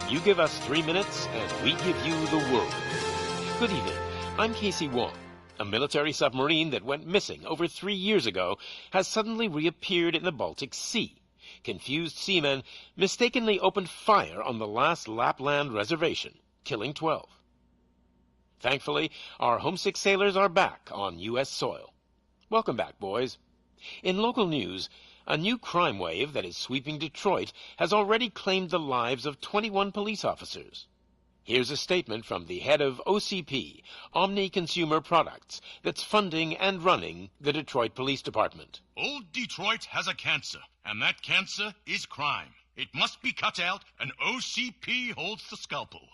You give us 3 minutes, and we give you the world. Good evening. I'm Casey Wong. A military submarine that went missing over 3 years ago has suddenly reappeared in the Baltic Sea. Confused seamen mistakenly opened fire on the last Lapland reservation, killing 12. Thankfully, our homesick sailors are back on U.S. soil. Welcome back, boys. In local news, a new crime wave that is sweeping Detroit has already claimed the lives of 21 police officers. Here's a statement from the head of OCP, Omni Consumer Products, that's funding and running the Detroit Police Department. Old Detroit has a cancer, and that cancer is crime. It must be cut out, and OCP holds the scalpel.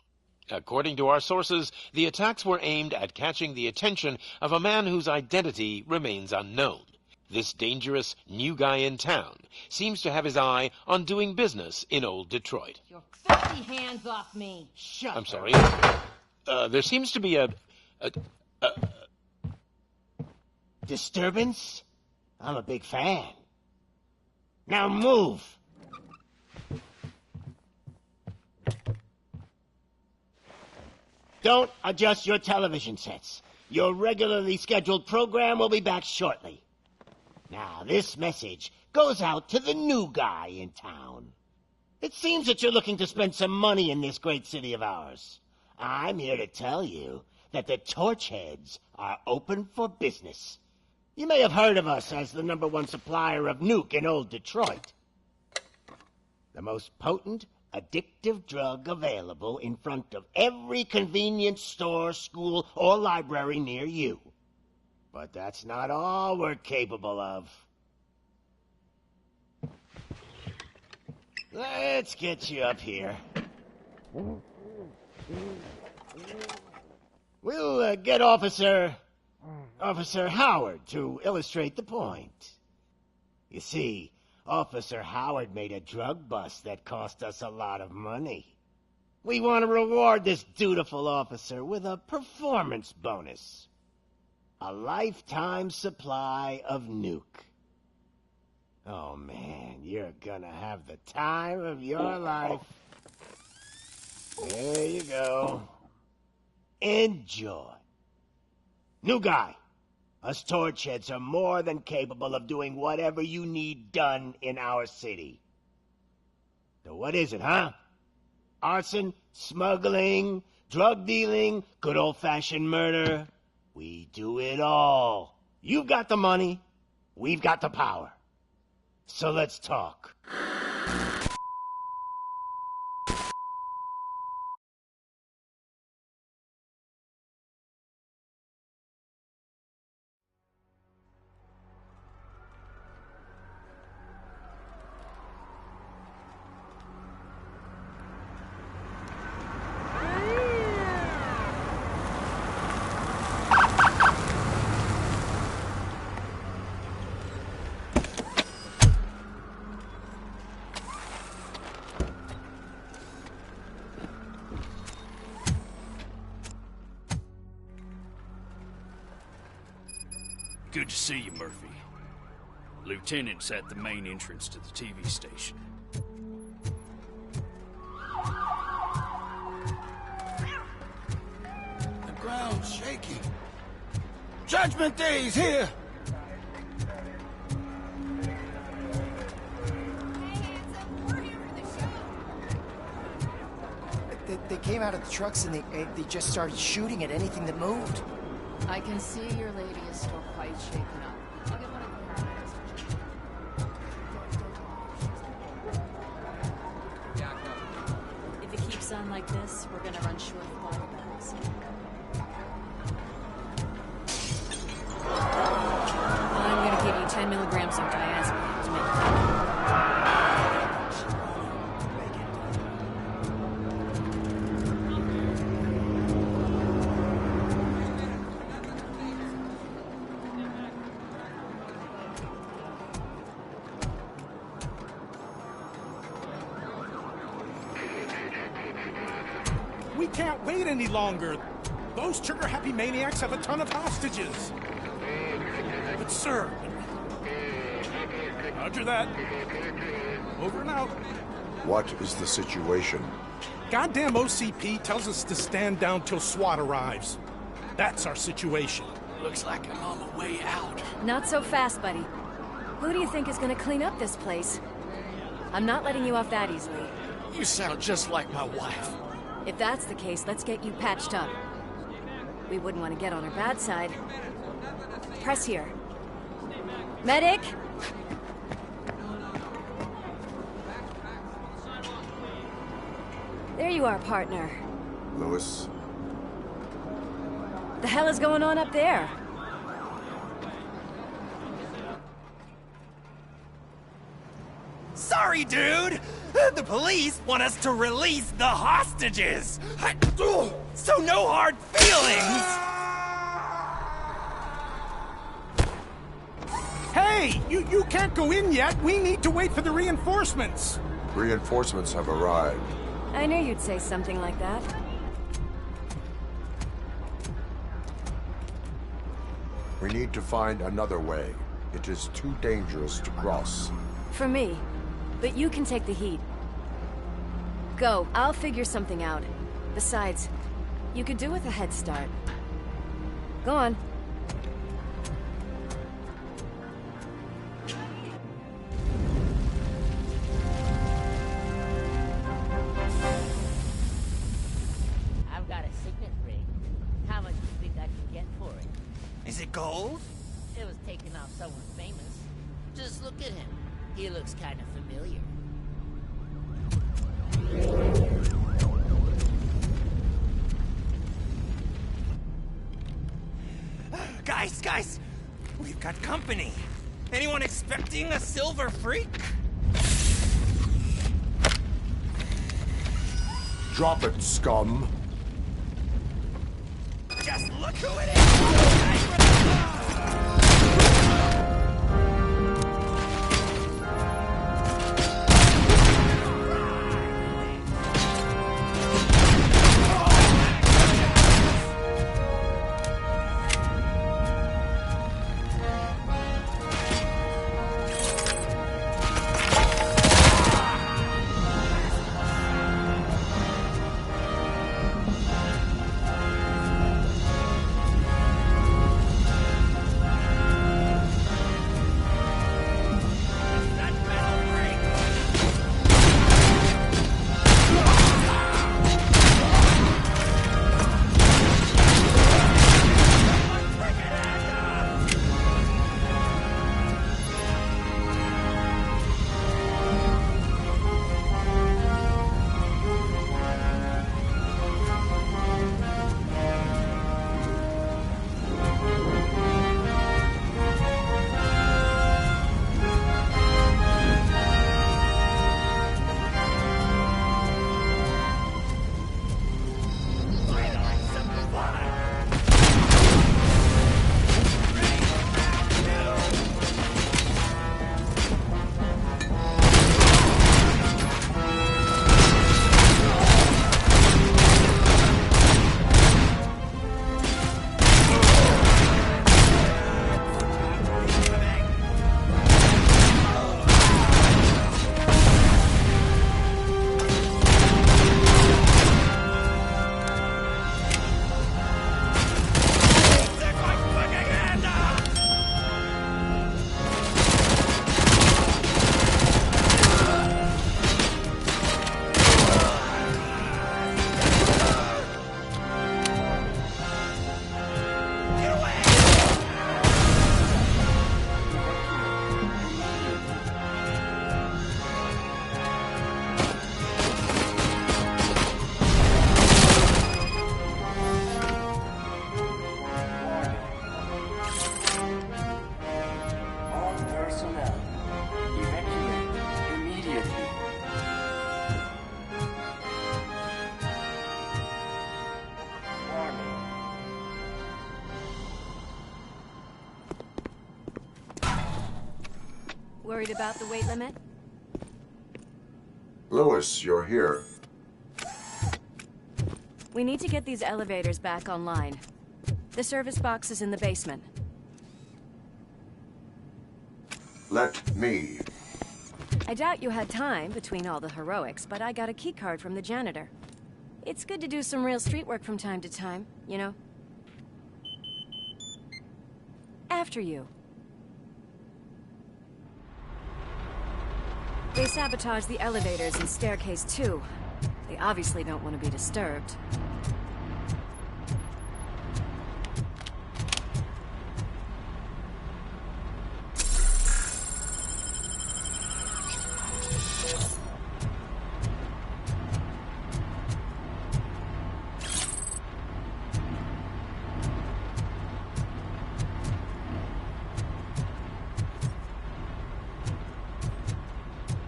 According to our sources, the attacks were aimed at catching the attention of a man whose identity remains unknown. This dangerous new guy in town seems to have his eye on doing business in old Detroit. Your filthy hands off me! Shut I'm sorry. There seems to be a disturbance? I'm a big fan. Now move! Don't adjust your television sets. Your regularly scheduled program will be back shortly. Now, this message goes out to the new guy in town. It seems that you're looking to spend some money in this great city of ours. I'm here to tell you that the Torchheads are open for business. You may have heard of us as the #1 supplier of nuke in old Detroit. The most potent, addictive drug available in front of every convenience store, school, or library near you. But that's not all we're capable of. Let's get you up here. We'll get Officer Howard to illustrate the point. You see, Officer Howard made a drug bust that cost us a lot of money. We want to reward this dutiful officer with a performance bonus. A lifetime supply of nuke. Oh man, you're gonna have the time of your life. There you go. Enjoy. New guy, us Torchheads are more than capable of doing whatever you need done in our city. So what is it, huh? Arson, smuggling, drug dealing, good old-fashioned murder. We do it all. You've got the money, we've got the power. So let's talk. Good to see you, Murphy. Lieutenant's at the main entrance to the TV station. The ground's shaking. Judgment Day's here! They came out of the trucks and they just started shooting at anything that moved. I can see your lady is still quite shaken up. I'll get one of the paramedics. If it keeps on like this, we're gonna run short of body bags. I'm gonna give you 10 milligrams of diazepam to make it. We can't wait any longer. Those trigger-happy maniacs have a ton of hostages. But sir... Roger that. Over and out. What is the situation? goddamn OCP tells us to stand down till SWAT arrives. That's our situation. Looks like I'm on the way out. Not so fast, buddy. Who do you think is gonna clean up this place? I'm not letting you off that easily. You sound just like my wife. If that's the case, let's get you patched up. We wouldn't want to get on her bad side. Press here. Medic! There you are, partner. Lewis. The hell is going on up there? Sorry, dude! The police want us to release the hostages! So no hard feelings! Hey! You can't go in yet! We need to wait for the reinforcements! Reinforcements have arrived. I knew you'd say something like that. We need to find another way. It is too dangerous to cross. For me. But you can take the heat. Go. I'll figure something out. Besides, you could do with a head start. Go on. I've got a signet ring. How much do you think I can get for it? Is it gold? It was taken off someone famous. Just look at him. He looks kind of familiar. Guys! We've got company. Anyone expecting a silver freak? Drop it, scum. Just look who it is! Worried about the weight limit? Lewis, you're here. We need to get these elevators back online. The service box is in the basement. Let me. I doubt you had time between all the heroics, but I got a keycard from the janitor. It's good to do some real street work from time to time, you know? After you. They sabotaged the elevators and staircase too. They obviously don't want to be disturbed.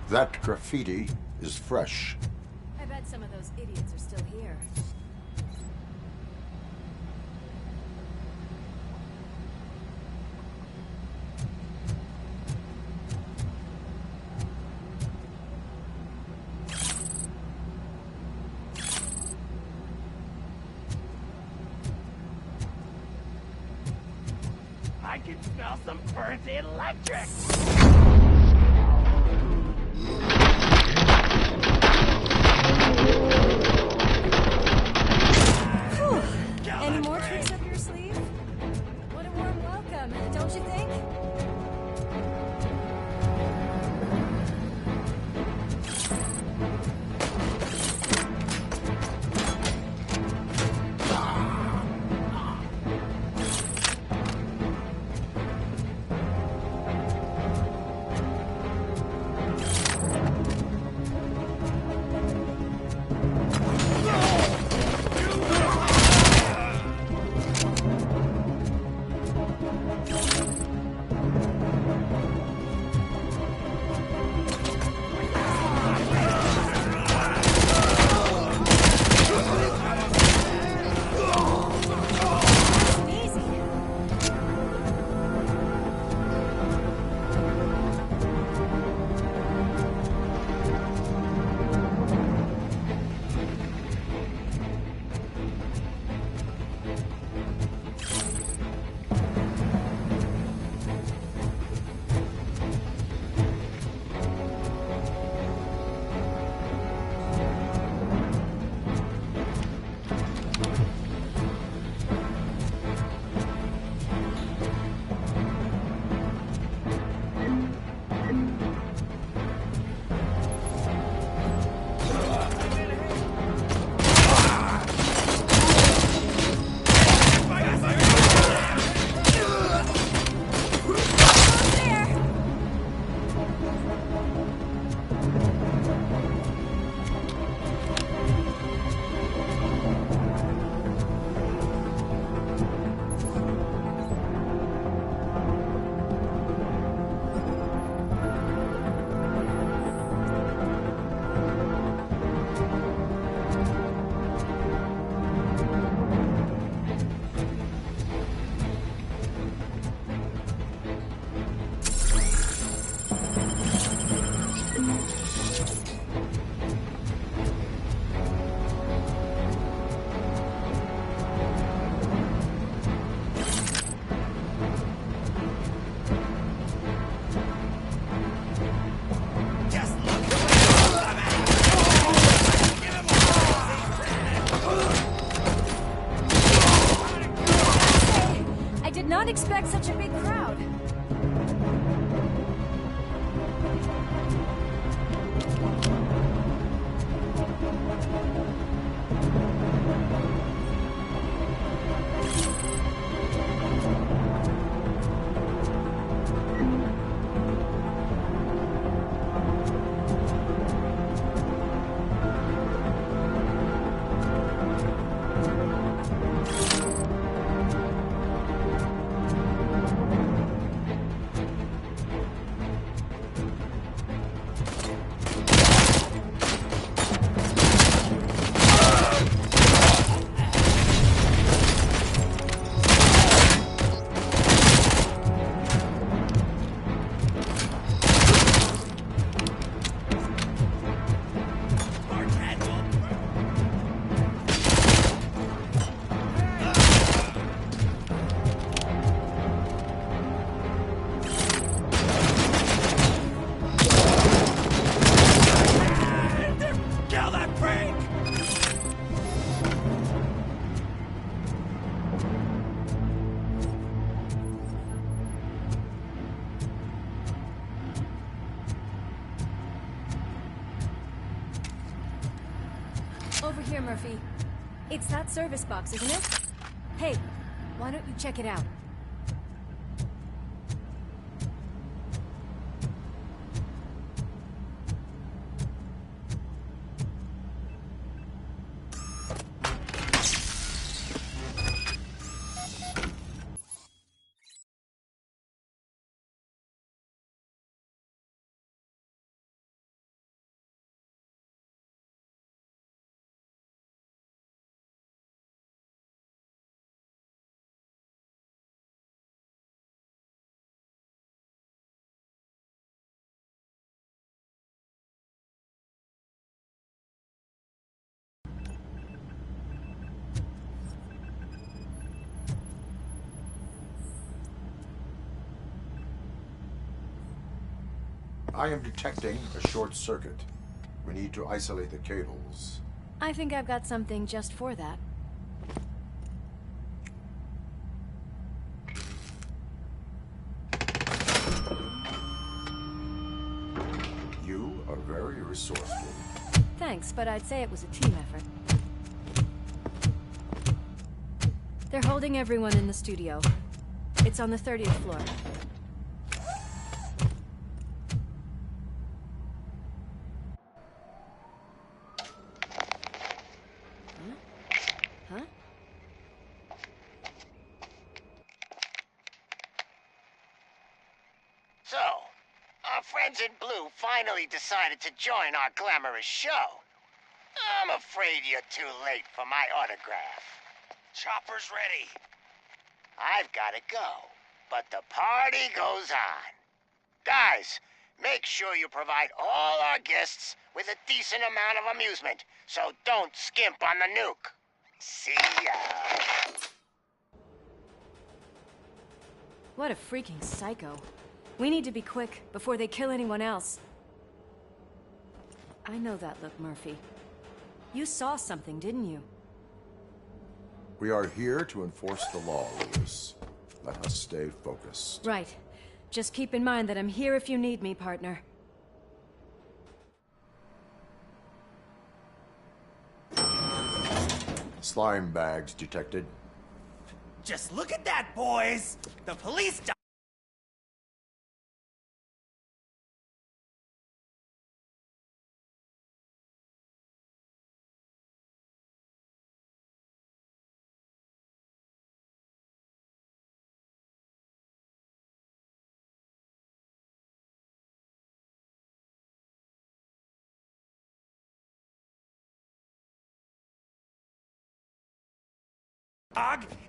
That graffiti is fresh. I bet some of those idiots are still here. I can smell some burnt electric! Any more tricks up your sleeve? What a warm welcome, don't you think? Not expect such a big crowd. Over here, Murphy. It's that service box, isn't it? Hey, why don't you check it out? I am detecting a short circuit. We need to isolate the cables. I think I've got something just for that. You are very resourceful. Thanks, but I'd say it was a team effort. They're holding everyone in the studio. It's on the 30th floor. Huh? So, our friends in blue finally decided to join our glamorous show. I'm afraid you're too late for my autograph. Chopper's ready. I've gotta go, but the party goes on. Guys, make sure you provide all our guests with a decent amount of amusement, so don't skimp on the nuke. See ya. What a freaking psycho. We need to be quick before they kill anyone else. I know that look, Murphy. You saw something, didn't you? We are here to enforce the law, Lewis. Let us stay focused. Right. Just keep in mind that I'm here if you need me, partner. Slime bags detected. Just look at that, boys! The police dog,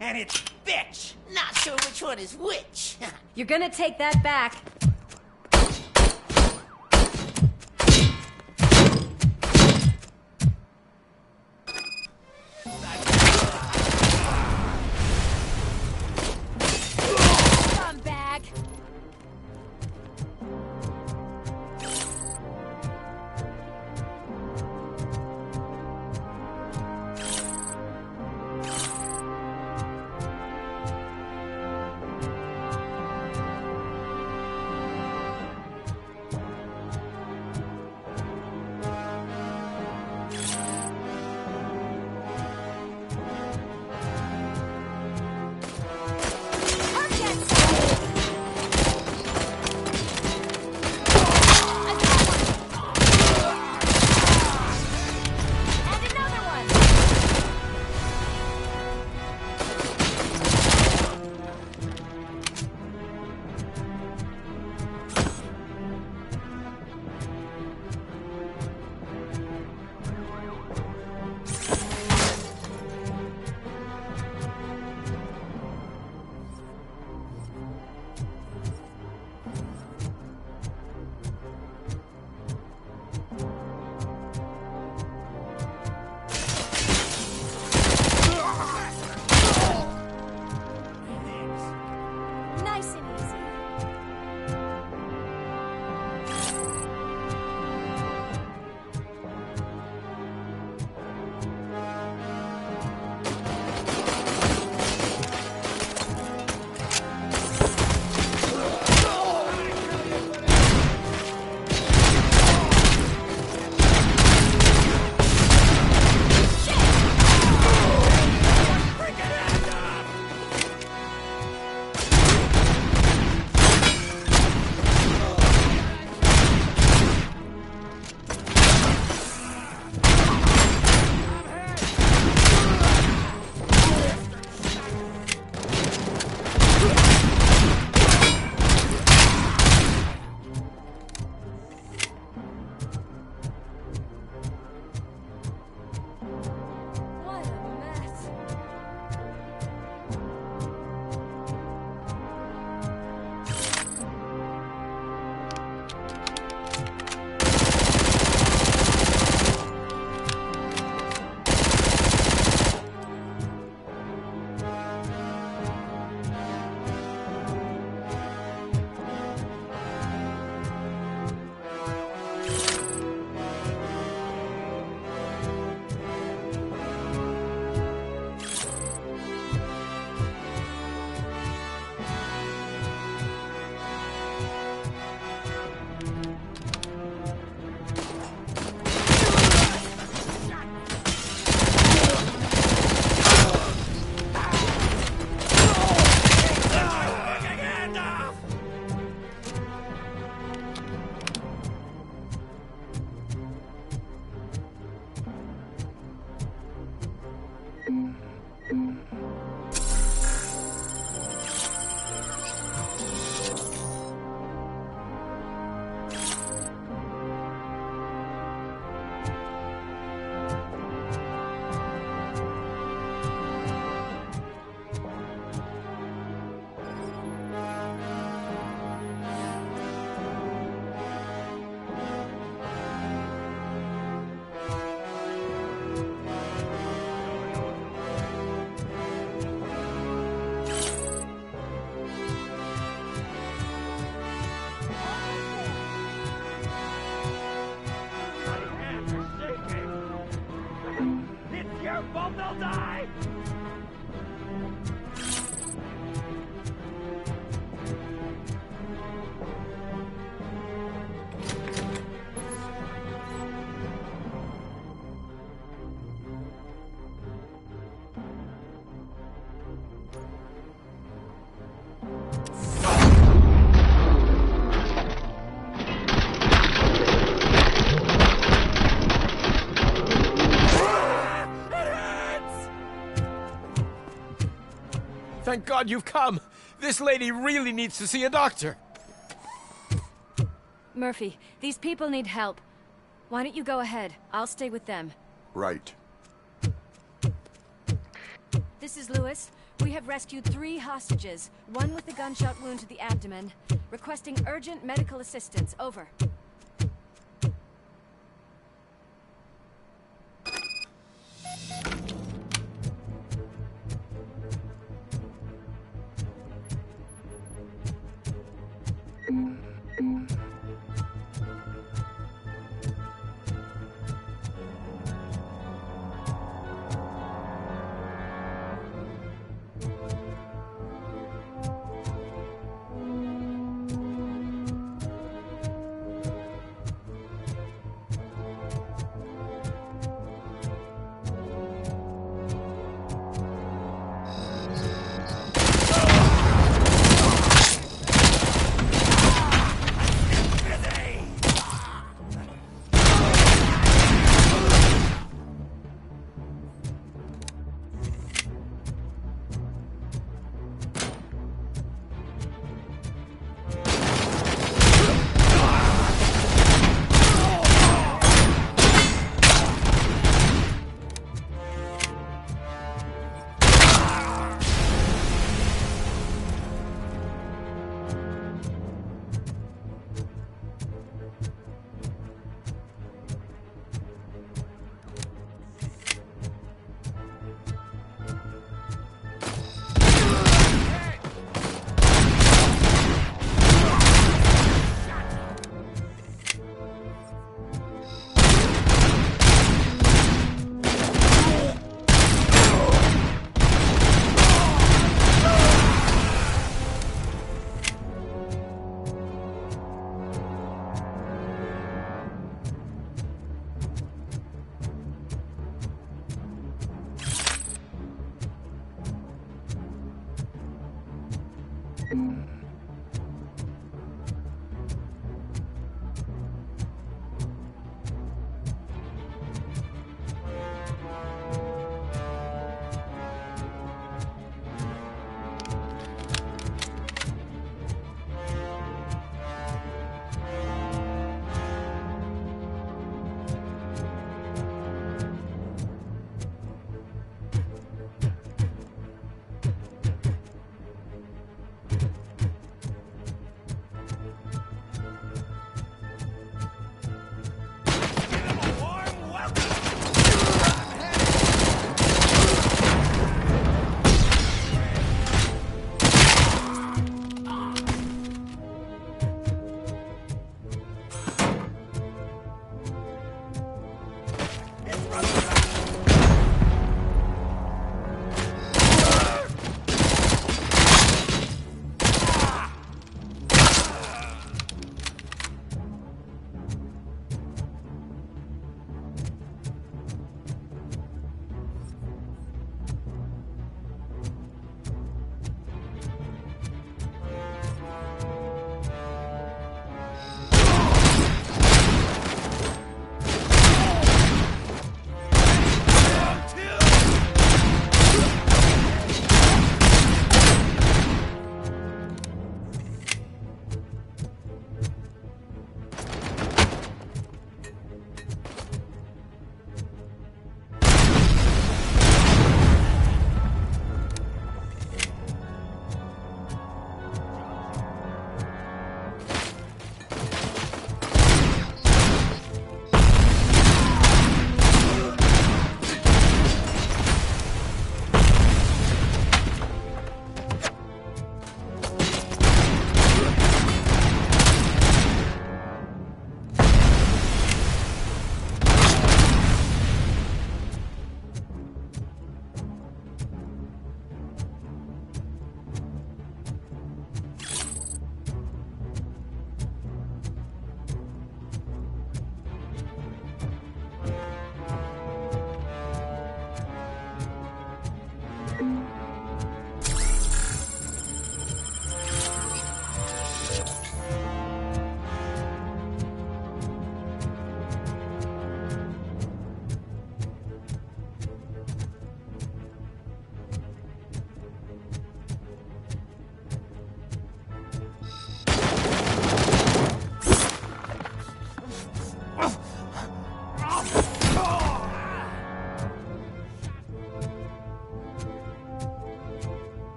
and it's bitch! Not sure which one is which. You're gonna take that back. Come back. hope they'll die! Thank God you've come. This lady really needs to see a doctor. Murphy, these people need help. Why don't you go ahead? I'll stay with them. Right. This is Lewis. We have rescued 3 hostages, one with a gunshot wound to the abdomen. Requesting urgent medical assistance. Over.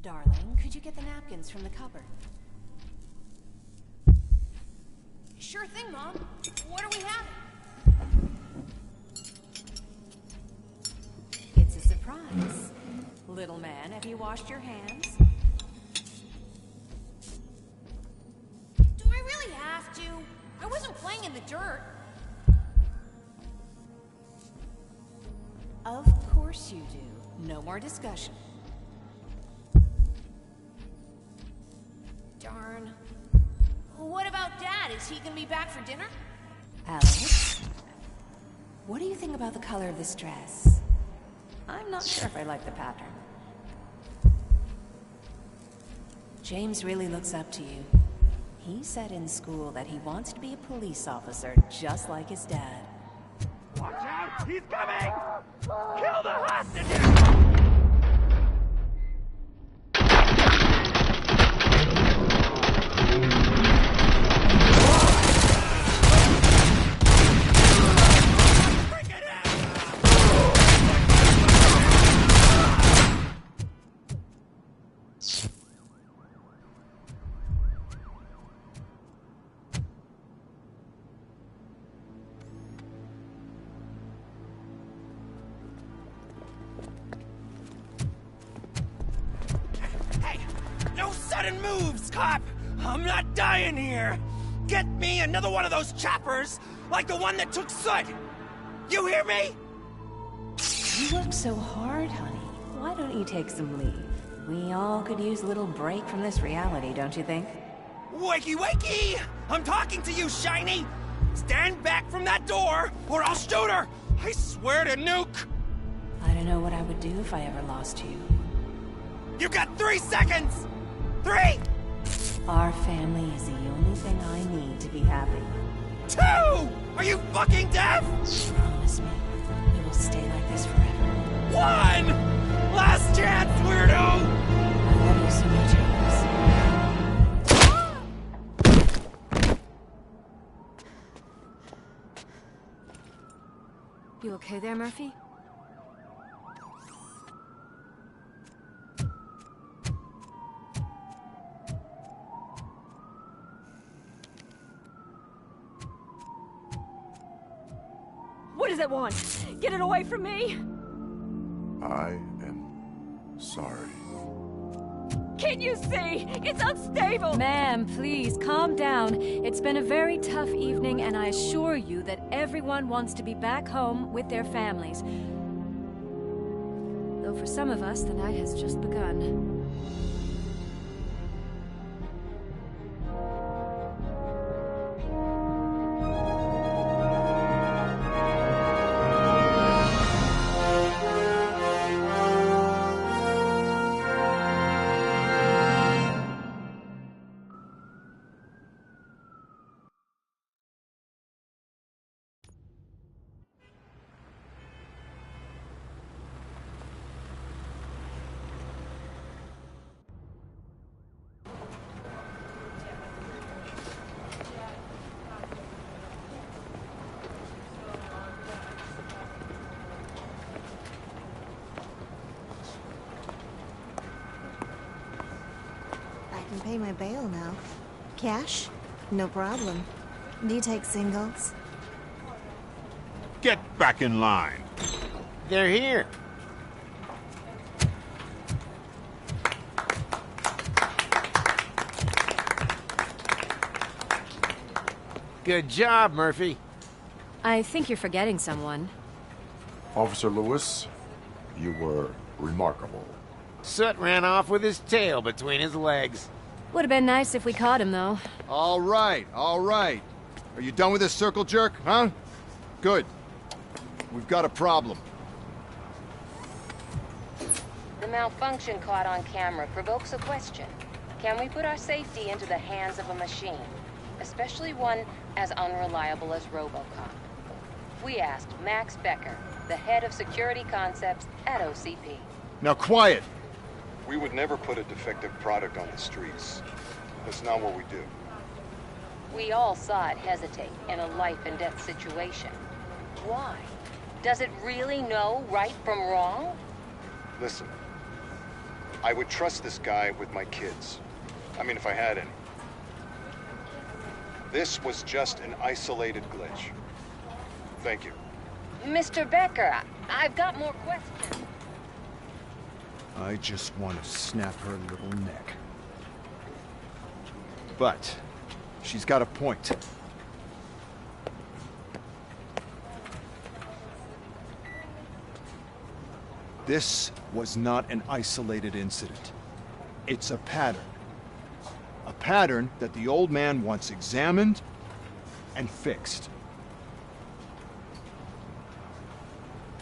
Darling, could you get the napkins from the cupboard? Sure thing, Mom. What are we having? It's a surprise. Little man, have you washed your hands? Do I really have to? I wasn't playing in the dirt. Of course you do. No more discussion. Darn. What about Dad? Is he gonna be back for dinner? Alex, what do you think about the color of this dress? I'm not sure if I like the pattern. James really looks up to you. He said in school that he wants to be a police officer just like his dad. Watch out! He's coming! Kill the hostages! Sudden moves, cop! I'm not dying here! Get me another one of those choppers, like the one that took Soot! You hear me? You work so hard, honey. Why don't you take some leave? We all could use a little break from this reality, don't you think? Wakey, wakey! I'm talking to you, Shiny! Stand back from that door, or I'll shoot her! I swear to nuke! I don't know what I would do if I ever lost you. You got 3 seconds! 3! Our family is the only thing I need to be happy. 2! Are you fucking deaf? Promise me, we will stay like this forever. 1! Last chance, weirdo! I love you so much, Alex. You okay there, Murphy? What does it want? Get it away from me! I am sorry. Can't you see? It's unstable! Ma'am, please, calm down. It's been a very tough evening, and I assure you that everyone wants to be back home with their families. Though for some of us, the night has just begun. can pay my bail now. Cash? No problem. Do you take singles? Get back in line. They're here. Good job, Murphy. I think you're forgetting someone. Officer Lewis, you were remarkable. Soot ran off with his tail between his legs. Would have been nice if we caught him, though. All right, all right. Are you done with this circle jerk, huh? Good. We've got a problem. The malfunction caught on camera provokes a question. Can we put our safety into the hands of a machine? Especially one as unreliable as Robocop. We asked Max Becker, the head of security concepts at OCP. Now quiet! We would never put a defective product on the streets. That's not what we do. We all saw it hesitate in a life-and-death situation. Why? Does it really know right from wrong? Listen, I would trust this guy with my kids. I mean, if I had any. This was just an isolated glitch. Thank you. Mr. Becker, I've got more questions. I just want to snap her little neck. But she's got a point. This was not an isolated incident. It's a pattern. A pattern that the old man wants examined and fixed.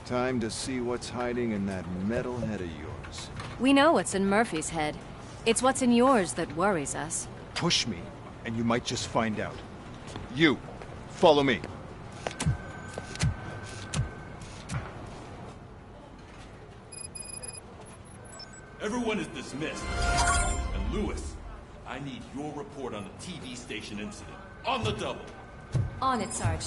Time to see what's hiding in that metal head of yours. We know what's in Murphy's head. It's what's in yours that worries us. Push me, and you might just find out. You, follow me. Everyone is dismissed. And Lewis, I need your report on the TV station incident. On the double. On it, Sarge.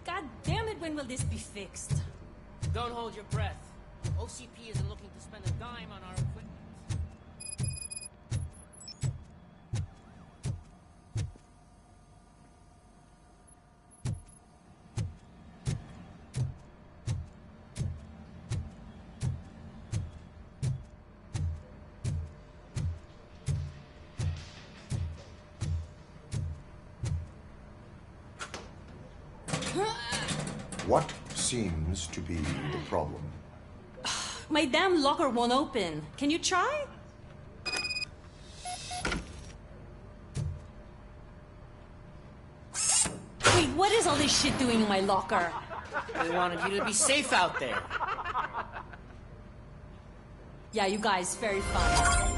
God damn it, when will this be fixed? Don't hold your breath. OCP isn't looking to spend a dime on our equipment. What seems to be the problem? My damn locker won't open. Can you try? Wait, what is all this shit doing in my locker? We wanted you to be safe out there. Yeah, you guys, very fun.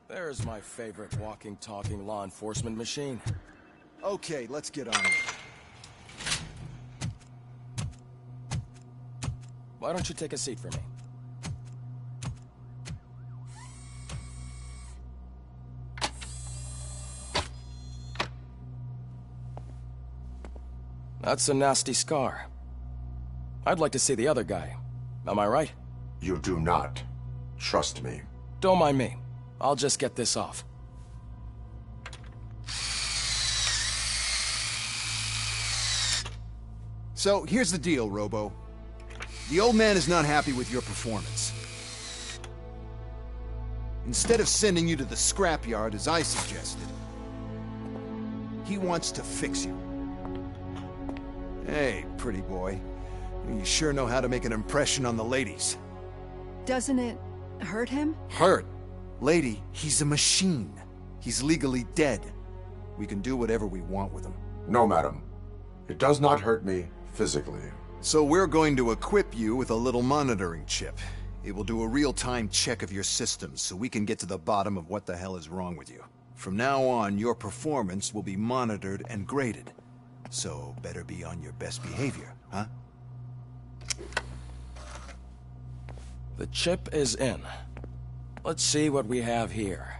There's my favorite walking, talking law enforcement machine. Okay, let's get on it. Why don't you take a seat for me? That's a nasty scar. I'd like to see the other guy. Am I right? You do not. Trust me. Don't mind me. I'll just get this off. So, here's the deal, Robo. The old man is not happy with your performance. Instead of sending you to the scrapyard, as I suggested, he wants to fix you. Hey, pretty boy. You sure know how to make an impression on the ladies. Doesn't it hurt him? Hurt? Lady, he's a machine. He's legally dead. We can do whatever we want with him. No, madam. It does not hurt me physically. So we're going to equip you with a little monitoring chip. It will do a real-time check of your systems so we can get to the bottom of what the hell is wrong with you. From now on, your performance will be monitored and graded. So better be on your best behavior, huh? The chip is in. Let's see what we have here.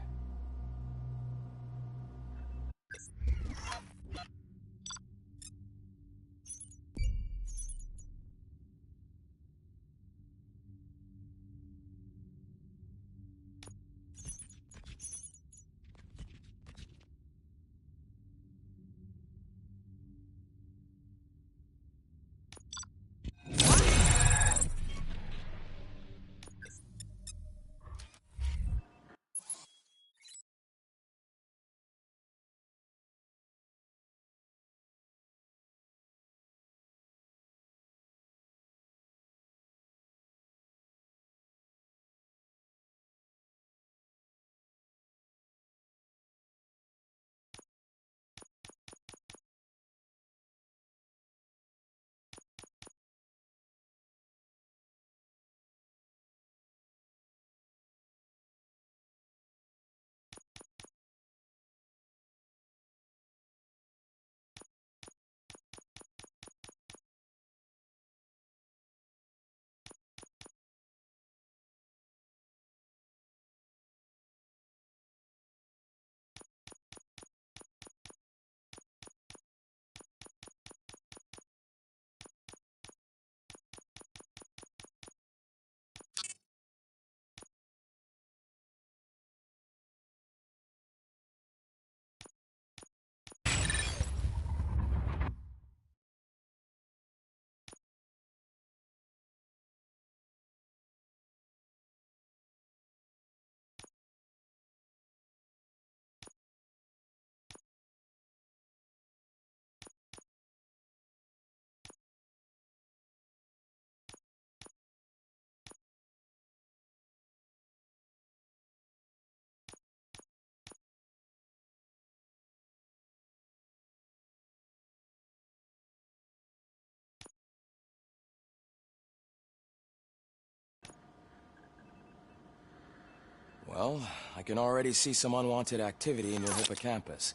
Well, I can already see some unwanted activity in your hippocampus.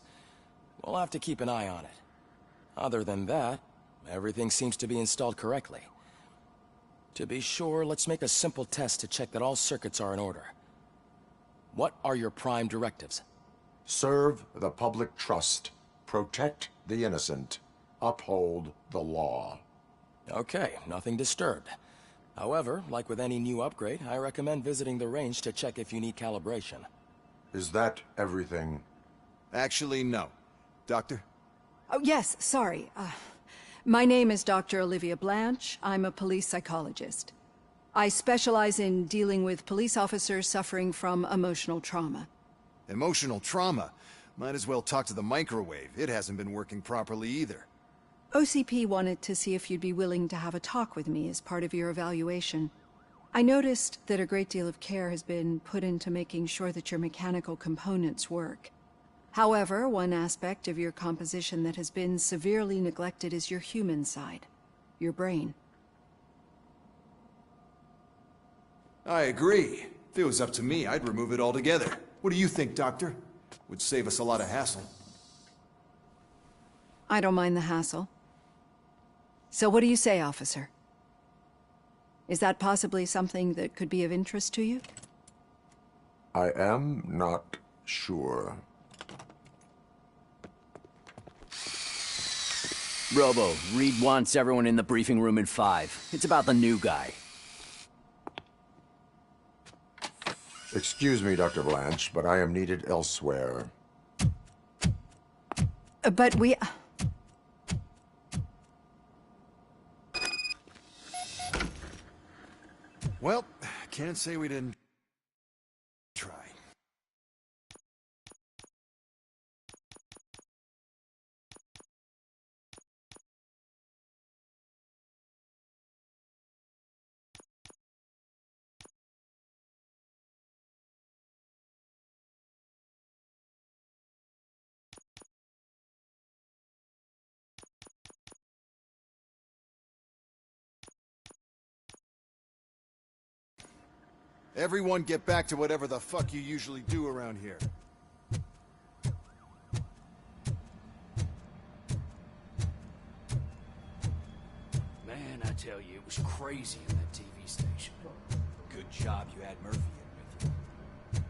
We'll have to keep an eye on it. Other than that, everything seems to be installed correctly. To be sure, let's make a simple test to check that all circuits are in order. What are your prime directives? Serve the public trust. Protect the innocent. Uphold the law. Okay, nothing disturbed. However, like with any new upgrade, I recommend visiting the range to check if you need calibration. Is that everything? Actually, no. Doctor? Oh, yes, sorry. My name is Dr. Olivia Blanche. I'm a police psychologist. I specialize in dealing with police officers suffering from emotional trauma. Emotional trauma? Might as well talk to the microwave. It hasn't been working properly either. OCP wanted to see if you'd be willing to have a talk with me as part of your evaluation. I noticed that a great deal of care has been put into making sure that your mechanical components work. However, one aspect of your composition that has been severely neglected is your human side, your brain. I agree. If it was up to me, I'd remove it altogether. What do you think, Doctor? Would save us a lot of hassle. I don't mind the hassle. So what do you say, officer? Is that possibly something that could be of interest to you? I am not sure. Robo, Reed wants everyone in the briefing room in 5. It's about the new guy. Excuse me, Dr. Blanche, but I am needed elsewhere. But we... Well, can't say we didn't try. Everyone get back to whatever the fuck you usually do around here. Man, I tell you, it was crazy in that TV station. Good job you had Murphy in with you.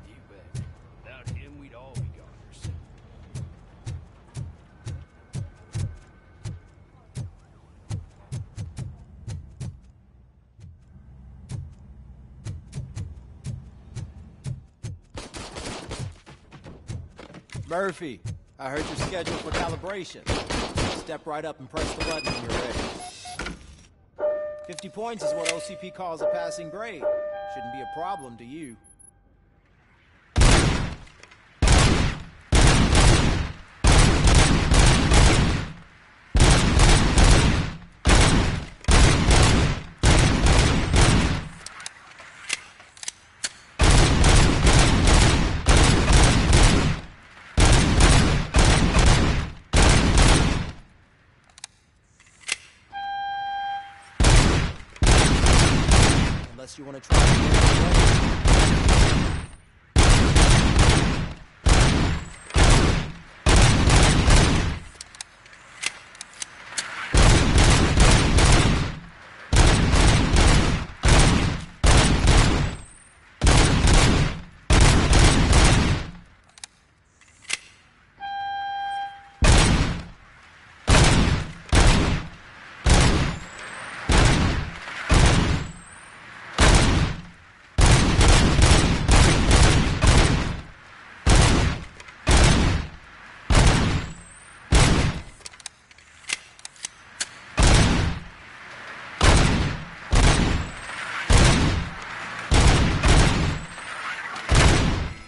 You bet. Without him, we'd all be goners. Murphy, I heard you're scheduled for calibration. Step right up and press the button when you're ready. 50 points is what OCP calls a passing grade. Shouldn't be a problem to you. Unless you want to try.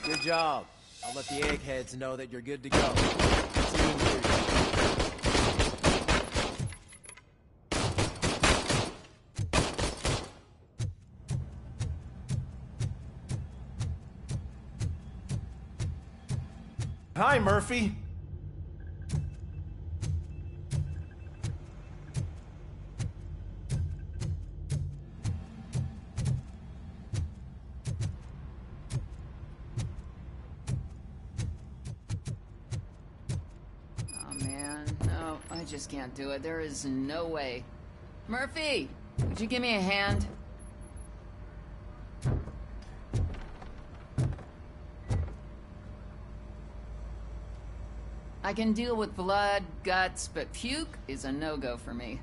Good job. I'll let the eggheads know that you're good to go. See you in the Hi, Murphy. man. No, I just can't do it. There is no way. Murphy, would you give me a hand? I can deal with blood, guts, but puke is a no-go for me.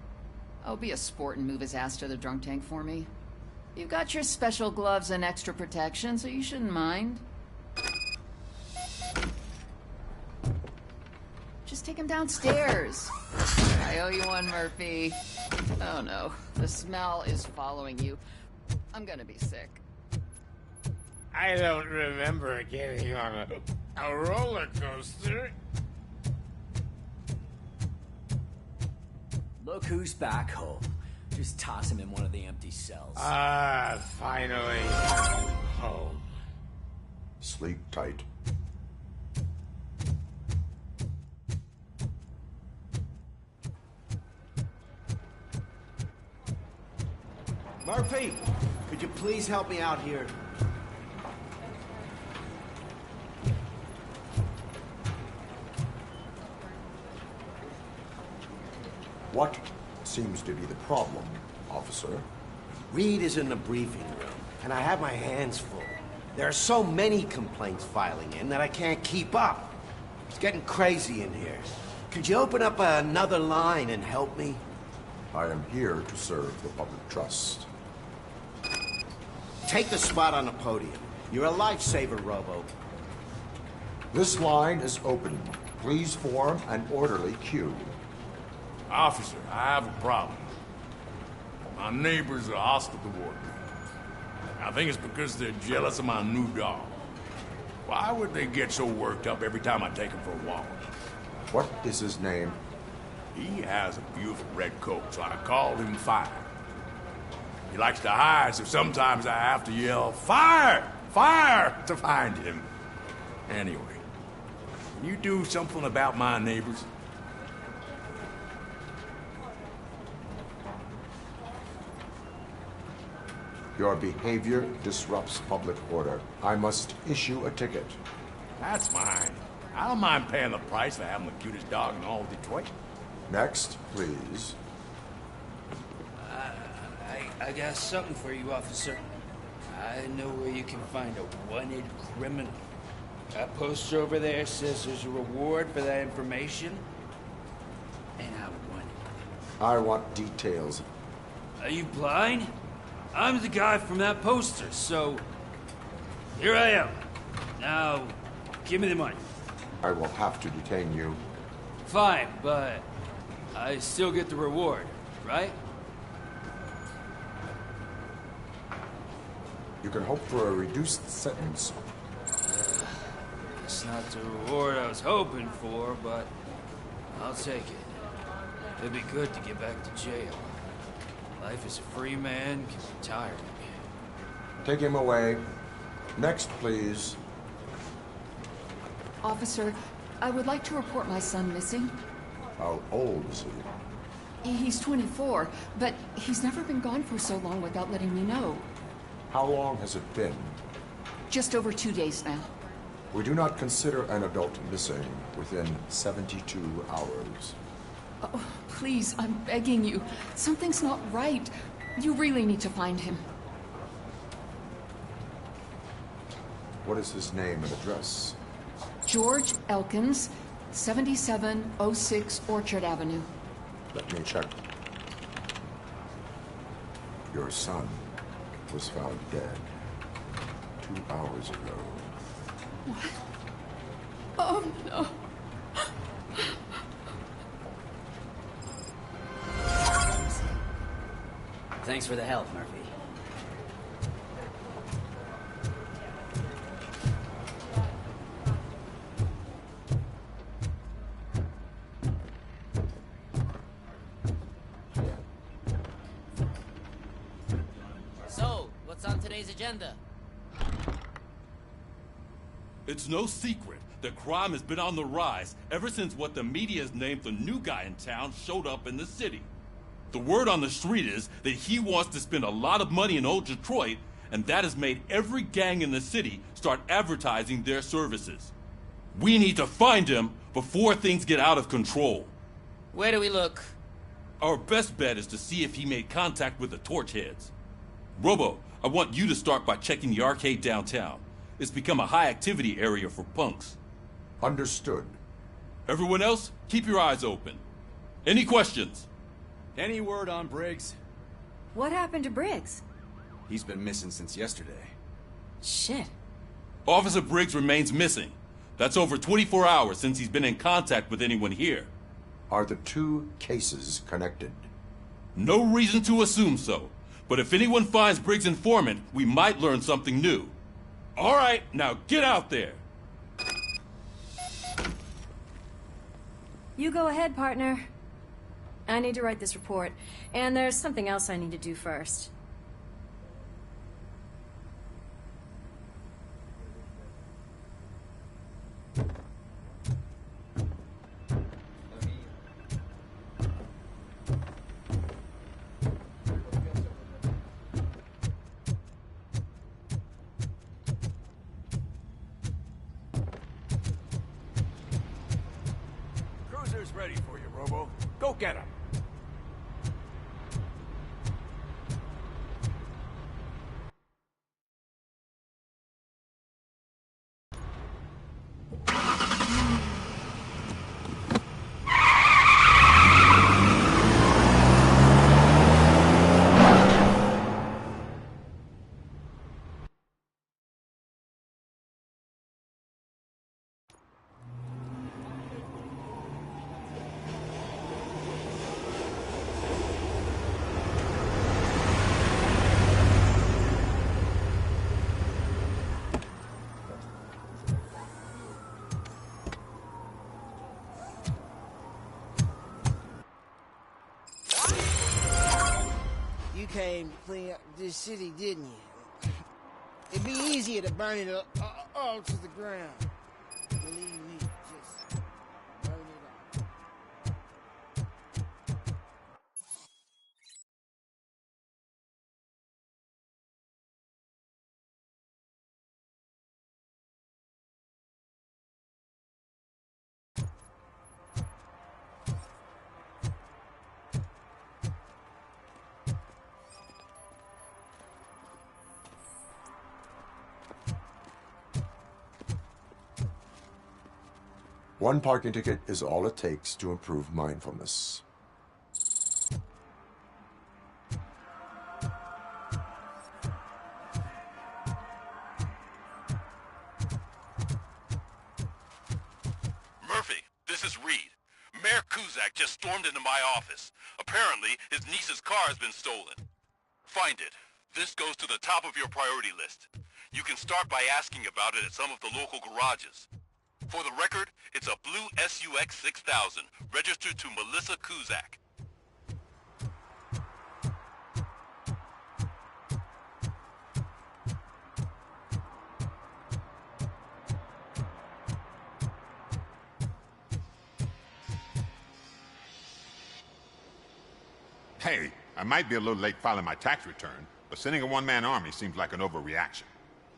Oh, be a sport and move his ass to the drunk tank for me. You've got your special gloves and extra protection, so you shouldn't mind. Just take him downstairs. I owe you one, Murphy. Oh no, the smell is following you. I'm gonna be sick. I don't remember getting on a roller coaster. Look who's back home. Just toss him in one of the empty cells. Finally. Home. Sleep tight. Murphy, could you please help me out here? What seems to be the problem, officer? Reed is in the briefing room, and I have my hands full. There are so many complaints filing in that I can't keep up. It's getting crazy in here. Could you open up another line and help me? I am here to serve the public trust. Take the spot on the podium. You're a lifesaver, Robo. This line is open. Please form an orderly queue. Officer, I have a problem. My neighbors are hostile toward me. I think it's because they're jealous of my new dog. Why would they get so worked up every time I take him for a walk? What is his name? He has a beautiful red coat, so I called him Fire. He likes to hide, so sometimes I have to yell, "Fire! Fire!" to find him. Anyway, can you do something about my neighbors? Your behavior disrupts public order. I must issue a ticket. That's mine. I don't mind paying the price for having the cutest dog in all of Detroit. Next, please. I got something for you, officer. I know where you can find a wanted criminal. That poster over there says there's a reward for that information. And I want it. I want details. Are you blind? I'm the guy from that poster, so... Here I am. Now, give me the money. I will have to detain you. Fine, but I still get the reward, right? You can hope for a reduced sentence. It's not the reward I was hoping for, but I'll take it. It'd be good to get back to jail. Life as a free man can be tiring. Take him away. Next, please. Officer, I would like to report my son missing. How old is he? He's 24, but he's never been gone for so long without letting me know. How long has it been? Just over 2 days now. We do not consider an adult missing within 72 hours. Oh, please, I'm begging you. Something's not right. You really need to find him. What is his name and address? George Elkins, 7706 Orchard Avenue. Let me check. Your son was found dead 2 hours ago. What? Oh, no. Thanks for the help, Murphy. So, what's on today's agenda? It's no secret that crime has been on the rise ever since what the media has named the new guy in town showed up in the city. The word on the street is that he wants to spend a lot of money in old Detroit, and that has made every gang in the city start advertising their services. We need to find him, before things get out of control. Where do we look? Our best bet is to see if he made contact with the torch heads. Robo, I want you to start by checking the arcade downtown. It's become a high-activity area for punks. Understood. Everyone else, keep your eyes open. Any questions? Any word on Briggs? What happened to Briggs? He's been missing since yesterday. Shit. Officer Briggs remains missing. That's over 24 hours since he's been in contact with anyone here. Are the two cases connected? No reason to assume so. But if anyone finds Briggs' informant, we might learn something new. All right, now get out there. You go ahead, partner. I need to write this report, and there's something else I need to do first. Cruiser's ready for you, Robo. Go get him. You came to clean up this city, didn't you? It'd be easier to burn it all to the ground. Believe me, just burn it all. One parking ticket is all it takes to improve mindfulness. Murphy, this is Reed. Mayor Kuzak just stormed into my office. Apparently, his niece's car has been stolen. Find it. This goes to the top of your priority list. You can start by asking about it at some of the local garages. For the record, it's a blue SUX 6000, registered to Melissa Kuzak. Hey, I might be a little late filing my tax return, but sending a one-man army seems like an overreaction.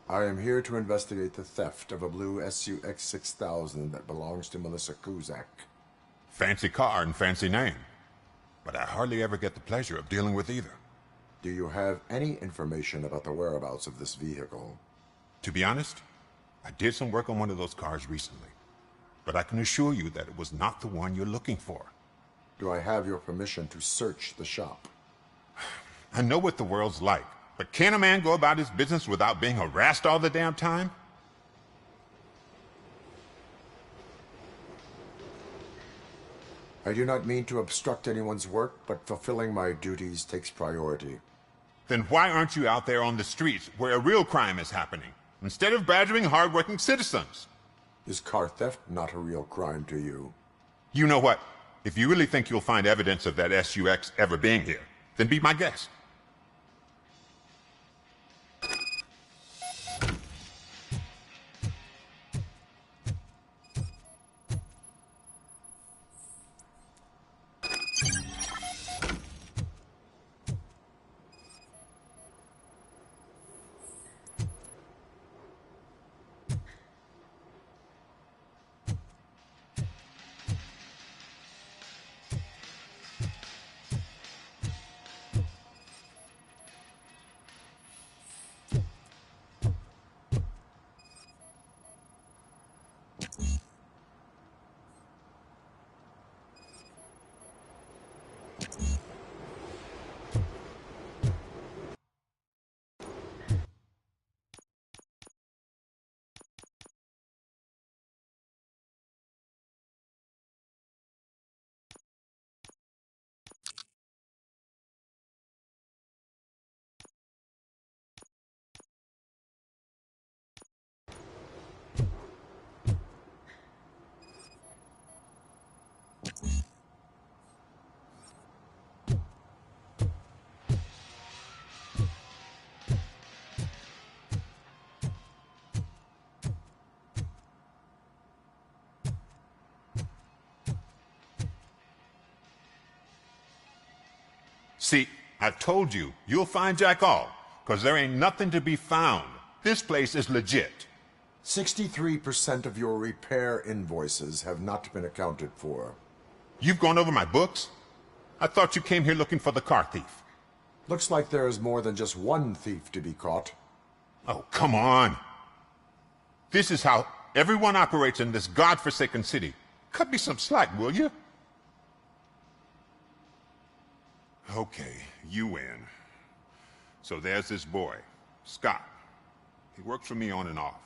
I am here to investigate the theft of a blue SUX 6000 that belongs to Melissa Kuzak. Fancy car and fancy name. But I hardly ever get the pleasure of dealing with either. Do you have any information about the whereabouts of this vehicle? To be honest, I did some work on one of those cars recently. But I can assure you that it was not the one you're looking for. Do I have your permission to search the shop? I know what the world's like. But can a man go about his business without being harassed all the damn time? I do not mean to obstruct anyone's work, but fulfilling my duties takes priority. Then why aren't you out there on the streets where a real crime is happening, instead of badgering hardworking citizens? Is car theft not a real crime to you? You know what? If you really think you'll find evidence of that SUX ever being here, then be my guest. See, I told you, you'll find Jack all, because there ain't nothing to be found. This place is legit. 63% of your repair invoices have not been accounted for. You've gone over my books? I thought you came here looking for the car thief. Looks like there is more than just one thief to be caught. Oh, come on. This is how everyone operates in this godforsaken city. Cut me some slack, will you? Okay, you win. So there's this boy, Scott. He works for me on and off.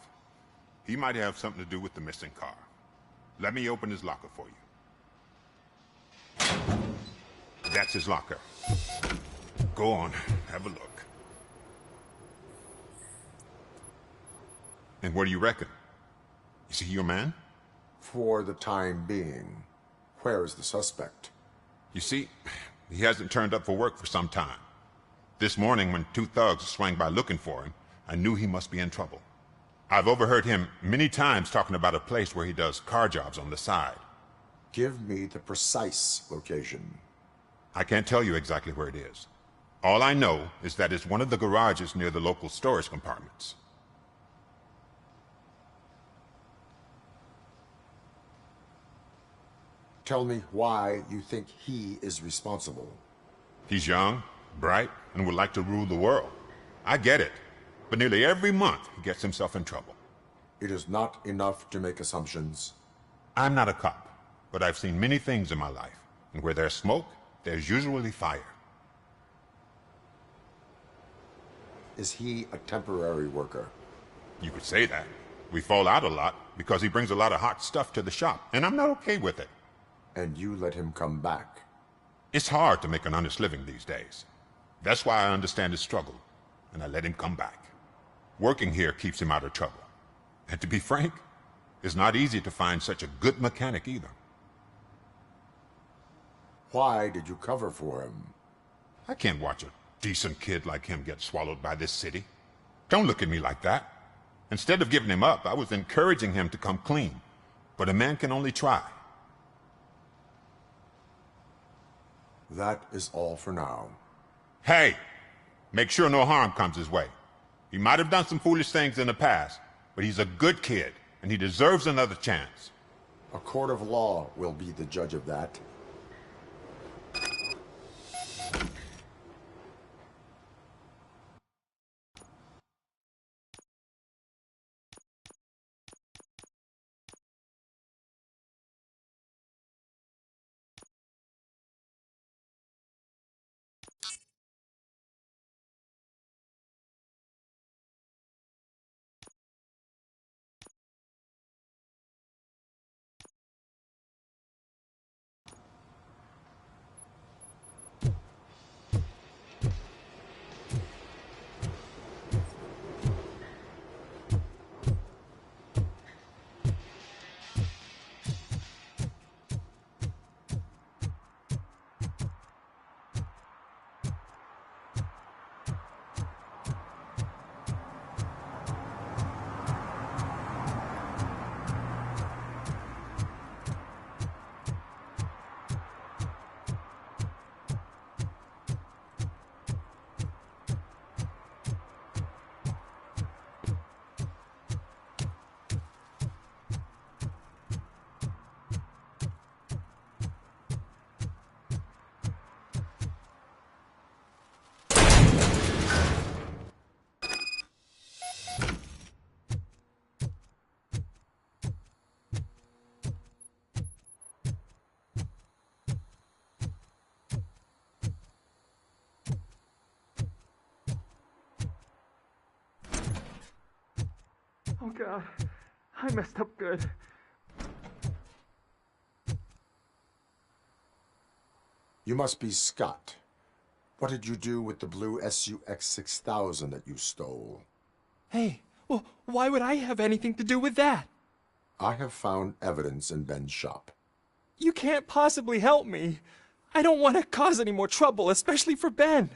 He might have something to do with the missing car. Let me open his locker for you. That's his locker. Go on, have a look. And what do you reckon? Is he your man? For the time being. Where is the suspect? You see, he hasn't turned up for work for some time. This morning, when two thugs swang by looking for him, I knew he must be in trouble. I've overheard him many times talking about a place where he does car jobs on the side. Give me the precise location. I can't tell you exactly where it is. All I know is that it's one of the garages near the local storage compartments. Tell me why you think he is responsible. He's young, bright, and would like to rule the world. I get it. But nearly every month, he gets himself in trouble. It is not enough to make assumptions. I'm not a cop, but I've seen many things in my life. And where there's smoke, there's usually fire. Is he a temporary worker? You could say that. We fall out a lot because he brings a lot of hot stuff to the shop, and I'm not okay with it. And you let him come back? It's hard to make an honest living these days. That's why I understand his struggle, and I let him come back. Working here keeps him out of trouble. And to be frank, it's not easy to find such a good mechanic either. Why did you cover for him? I can't watch a decent kid like him get swallowed by this city. Don't look at me like that. Instead of giving him up, I was encouraging him to come clean. But a man can only try. That is all for now. Hey! Make sure no harm comes his way. He might have done some foolish things in the past, but he's a good kid, and he deserves another chance. A court of law will be the judge of that. Oh God, I messed up good. You must be Scott. What did you do with the blue SUX 6000 that you stole? Hey, well, why would I have anything to do with that? I have found evidence in Ben's shop. You can't possibly help me. I don't want to cause any more trouble, especially for Ben.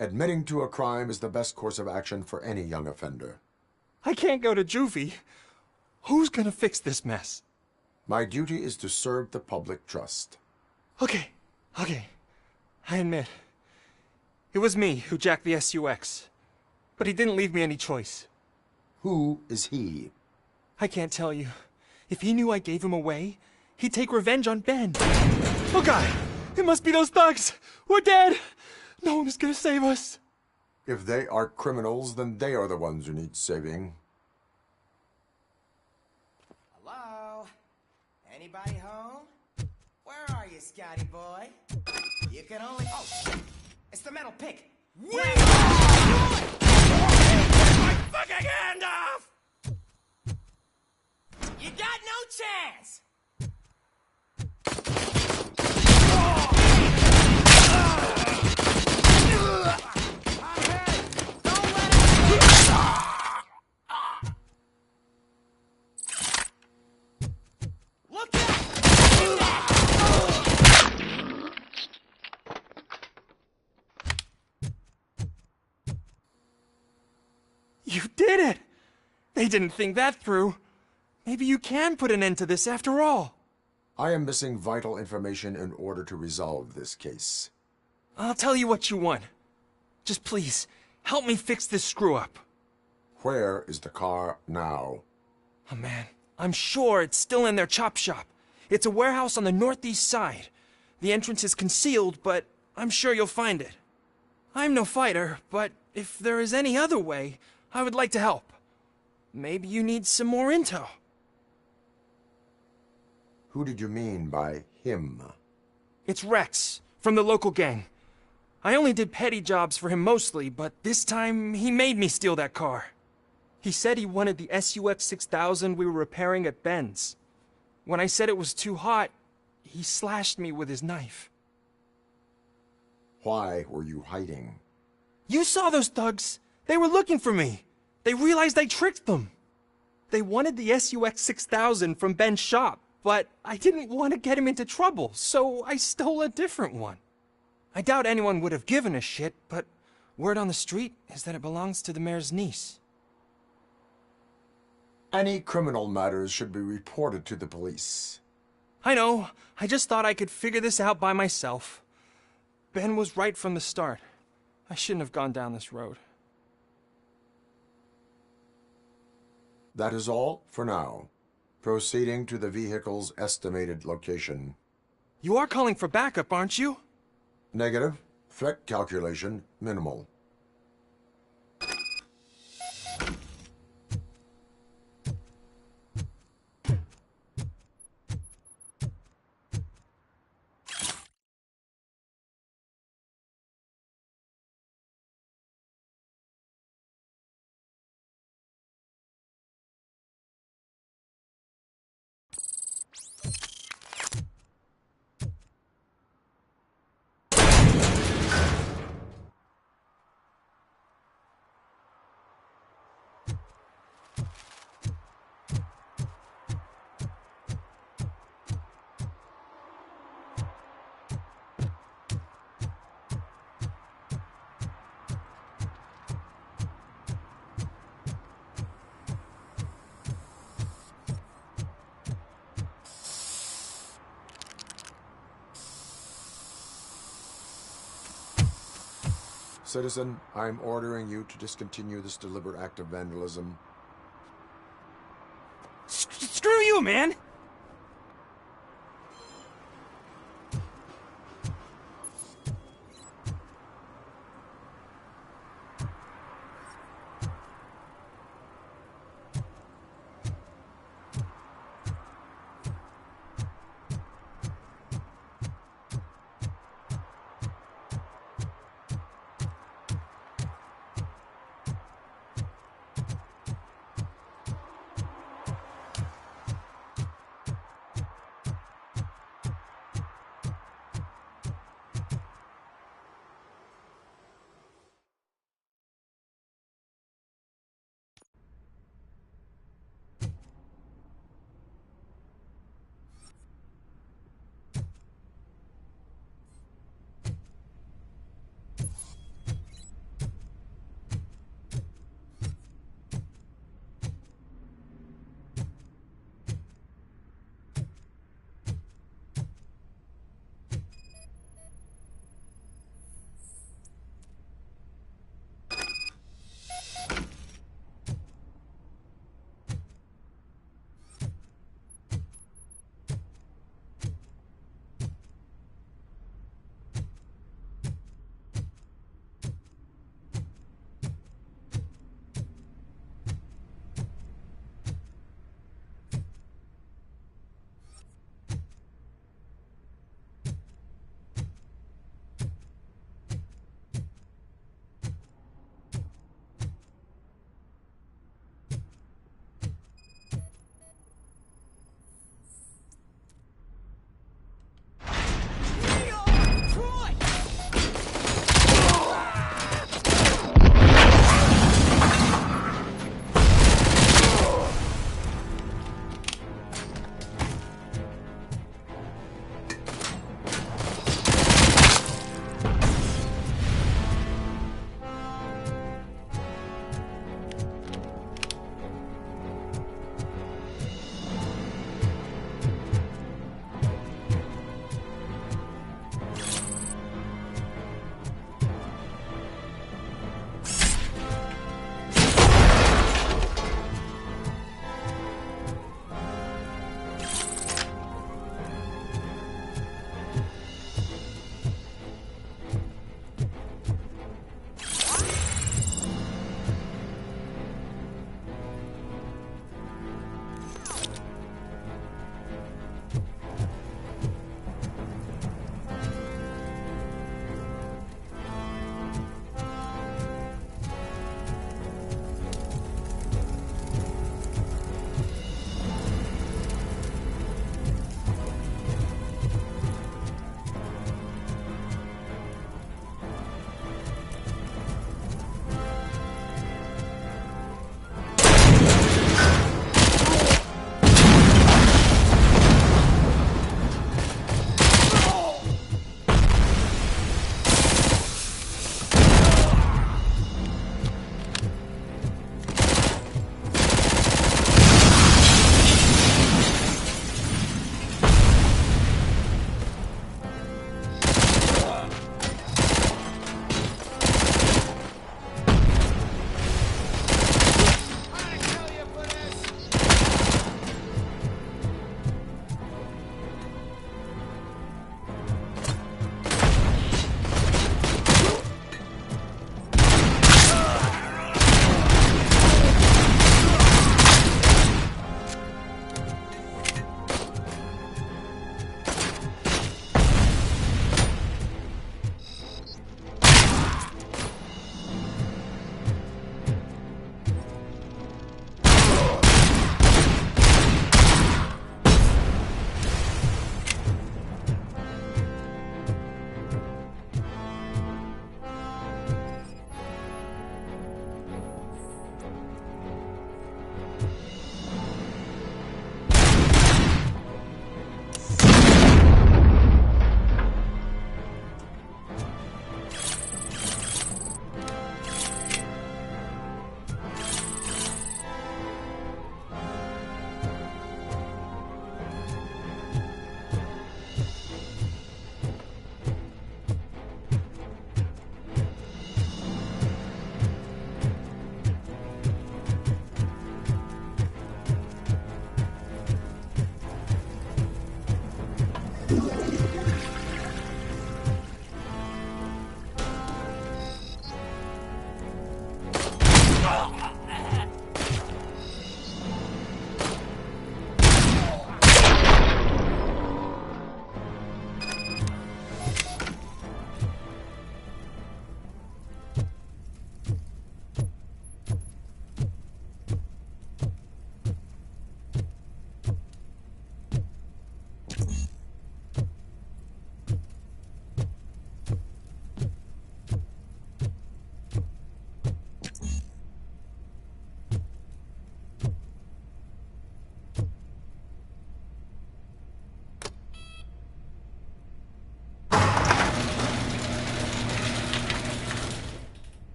Admitting to a crime is the best course of action for any young offender. I can't go to juvie. Who's gonna fix this mess? My duty is to serve the public trust. Okay. I admit. It was me who jacked the SUX. But he didn't leave me any choice. Who is he? I can't tell you. If he knew I gave him away, he'd take revenge on Ben. Oh God! It must be those thugs! We're dead! No one is gonna save us. If they are criminals, then they are the ones who need saving. Hello? Anybody home? Where are you, Scotty boy? You can only... Oh, shit! It's the metal pick! Wait! My fucking hand off! You got no chance! You did it! They didn't think that through. Maybe you can put an end to this after all. I am missing vital information in order to resolve this case. I'll tell you what you want. Just please, help me fix this screw-up. Where is the car now? Oh man, I'm sure it's still in their chop shop. It's a warehouse on the northeast side. The entrance is concealed, but I'm sure you'll find it. I'm no fighter, but if there is any other way, I would like to help. Maybe you need some more intel. Who did you mean by him? It's Rex, from the local gang. I only did petty jobs for him mostly, but this time he made me steal that car. He said he wanted the SUX 6000 we were repairing at Ben's. When I said it was too hot, he slashed me with his knife. Why were you hiding? You saw those thugs! They were looking for me! They realized I tricked them! They wanted the SUX 6000 from Ben's shop, but I didn't want to get him into trouble, so I stole a different one. I doubt anyone would have given a shit, but word on the street is that it belongs to the mayor's niece. Any criminal matters should be reported to the police. I know. I just thought I could figure this out by myself. Ben was right from the start. I shouldn't have gone down this road. That is all for now. Proceeding to the vehicle's estimated location. You are calling for backup, aren't you? Negative. Threat calculation minimal. Citizen, I'm ordering you to discontinue this deliberate act of vandalism. Screw you, man!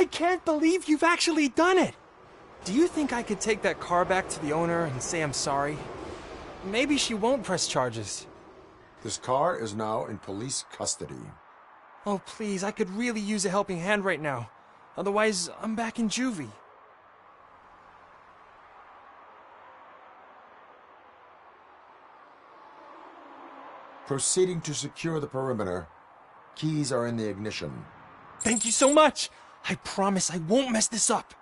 I can't believe you've actually done it! Do you think I could take that car back to the owner and say I'm sorry? Maybe she won't press charges. This car is now in police custody. Oh, please, I could really use a helping hand right now. Otherwise, I'm back in juvie. Proceeding to secure the perimeter. Keys are in the ignition. Thank you so much! I promise I won't mess this up.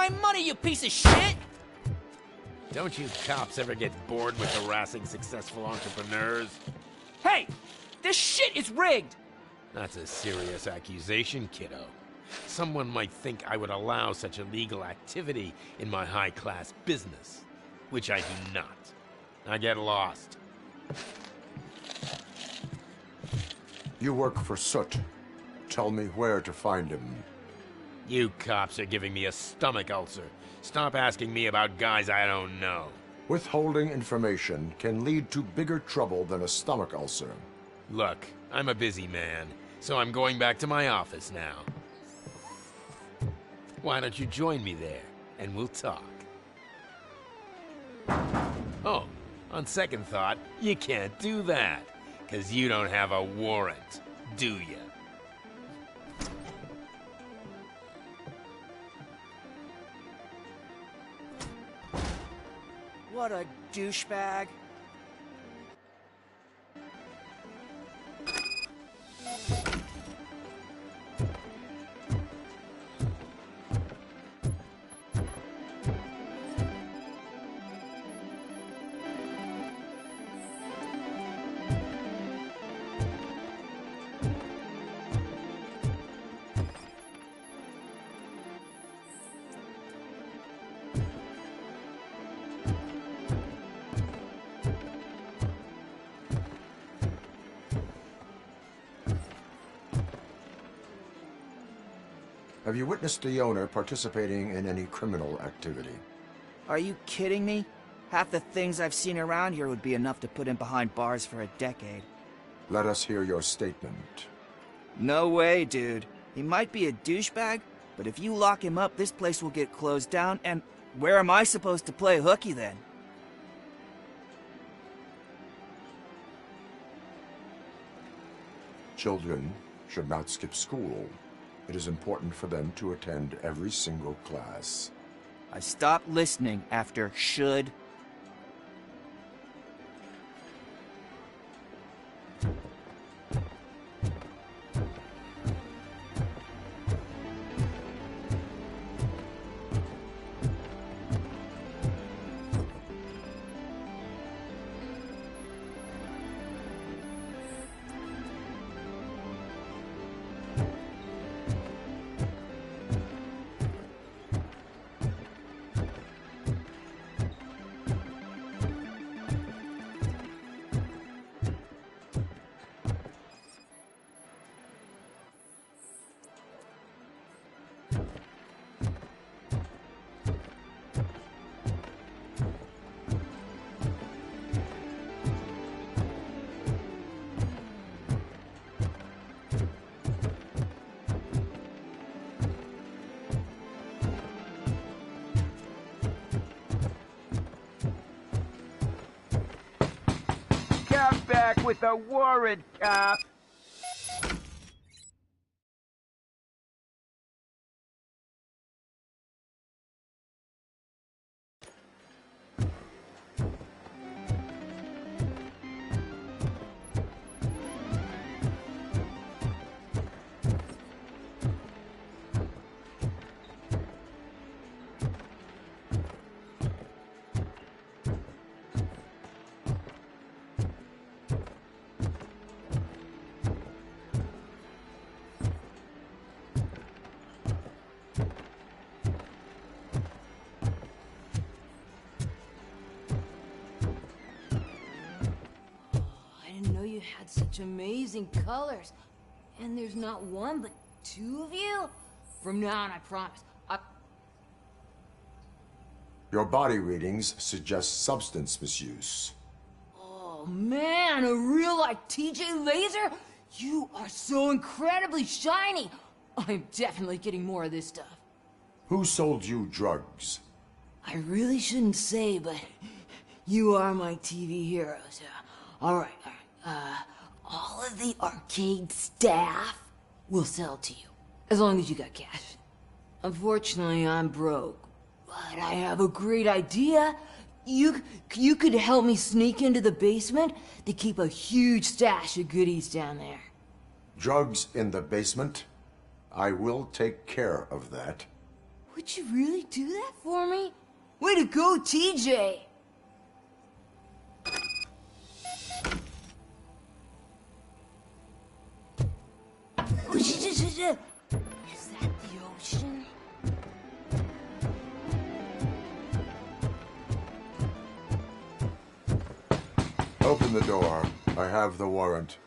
my money, you piece of shit! Don't you cops ever get bored with harassing successful entrepreneurs? Hey! This shit is rigged! That's a serious accusation, kiddo. Someone might think I would allow such illegal activity in my high-class business, which I do not. I get lost. You work for Soot. Tell me where to find him. You cops are giving me a stomach ulcer. Stop asking me about guys I don't know. Withholding information can lead to bigger trouble than a stomach ulcer. Look, I'm a busy man, so I'm going back to my office now. Why don't you join me there, and we'll talk. Oh, on second thought, you can't do that, 'cause you don't have a warrant, do you? What a douchebag. Have you witnessed the owner participating in any criminal activity? Are you kidding me? Half the things I've seen around here would be enough to put him behind bars for a decade. Let us hear your statement. No way, dude. He might be a douchebag, but if you lock him up, this place will get closed down, and where am I supposed to play hooky then? Children should not skip school. It is important for them to attend every single class. I stopped listening after should. Come back with a warrant, cop! You had such amazing colors. And there's not one, but two of you? From now on, I promise. Your body readings suggest substance misuse. Oh, man, a real, like, TJ Laser? You are so incredibly shiny. I'm definitely getting more of this stuff. Who sold you drugs? I really shouldn't say, but you are my TV heroes. All right. All of the arcade staff will sell to you, as long as you got cash. Unfortunately, I'm broke, but I have a great idea. You could help me sneak into the basement to keep a huge stash of goodies down there. Drugs in the basement? I will take care of that. Would you really do that for me? Way to go, TJ! Is that the ocean? Open the door. I have the warrant.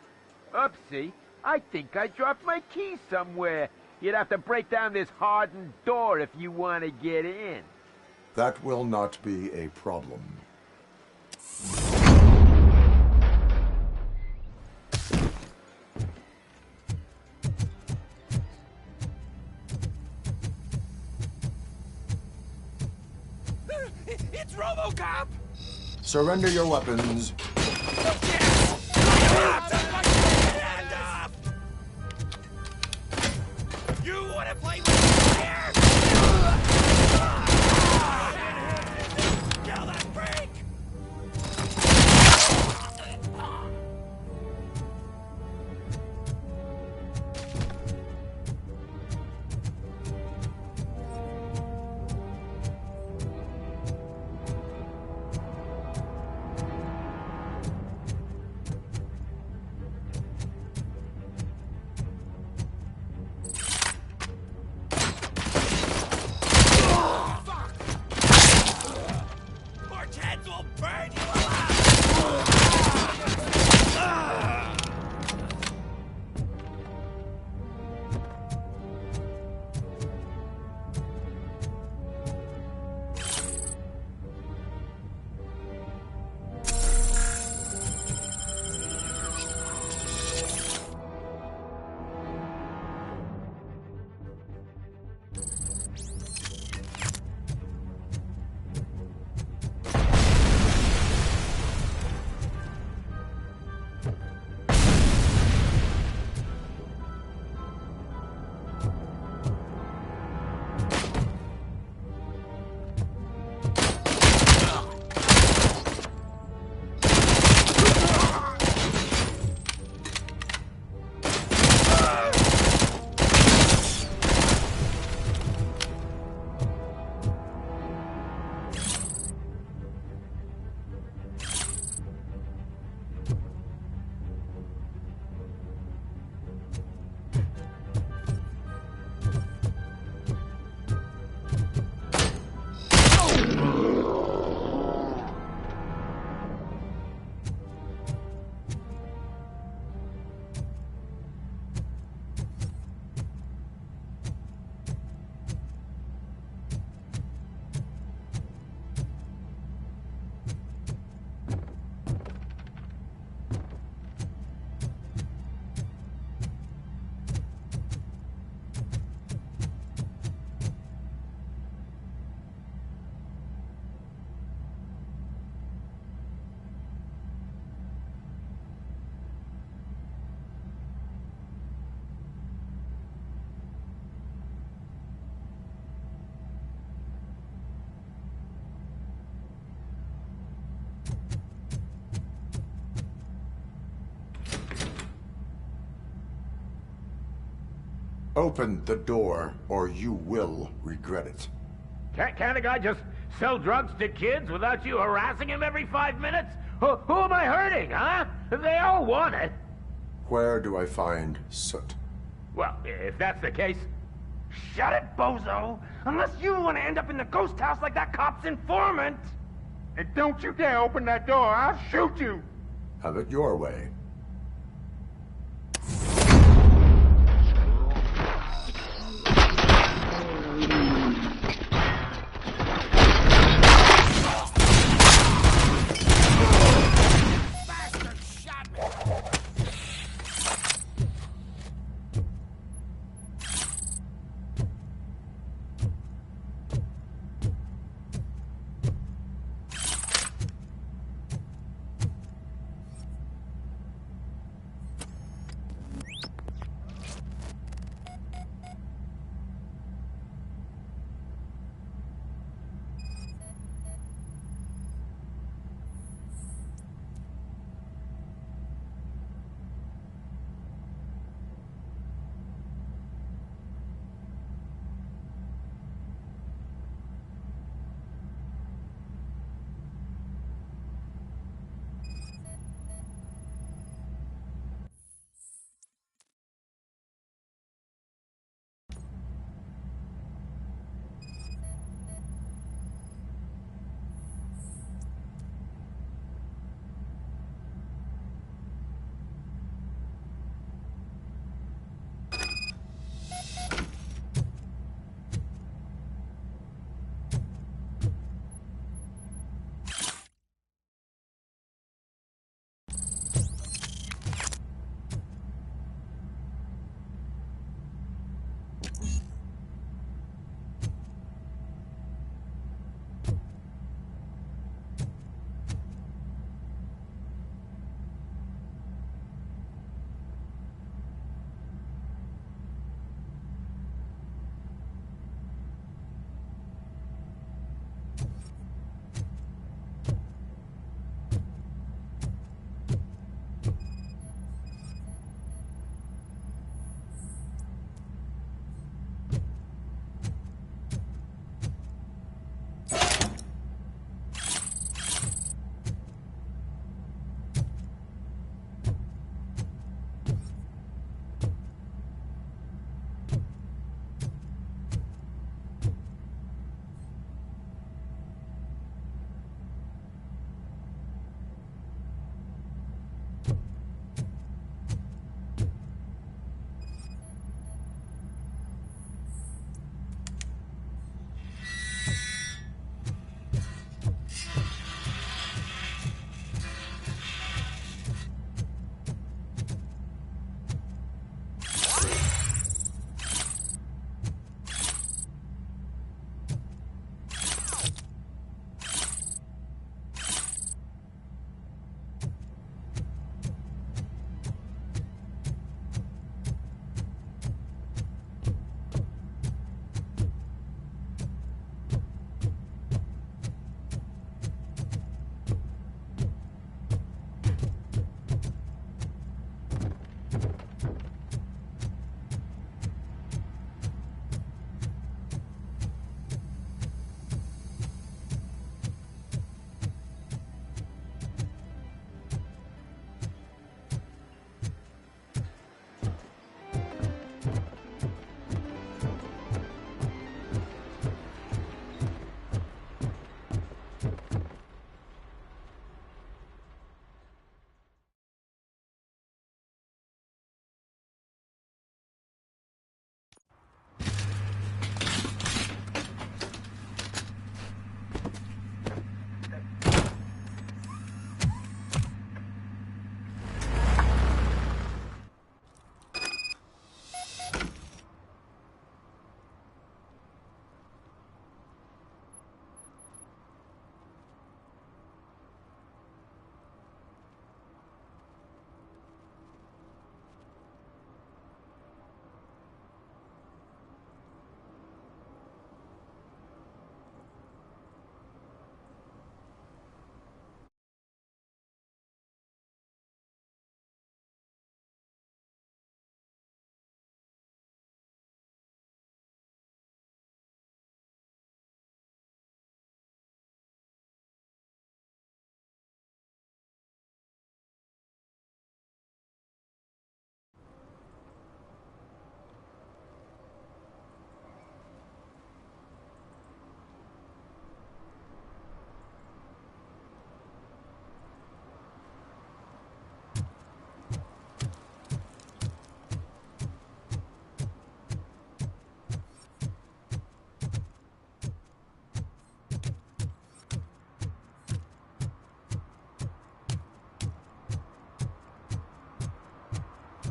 Oopsie. I think I dropped my keys somewhere. You'd have to break down this hardened door if you want to get in. That will not be a problem. It's Robocop! Surrender your weapons. You wanna play with me here? Kill that freak! Open the door, or you will regret it. Can't a guy just sell drugs to kids without you harassing him every 5 minutes? Who am I hurting, huh? They all want it. Where do I find Soot? Well, if that's the case... Shut it, bozo! Unless you want to end up in the ghost house like that cop's informant! And don't you dare open that door, I'll shoot you! Have it your way.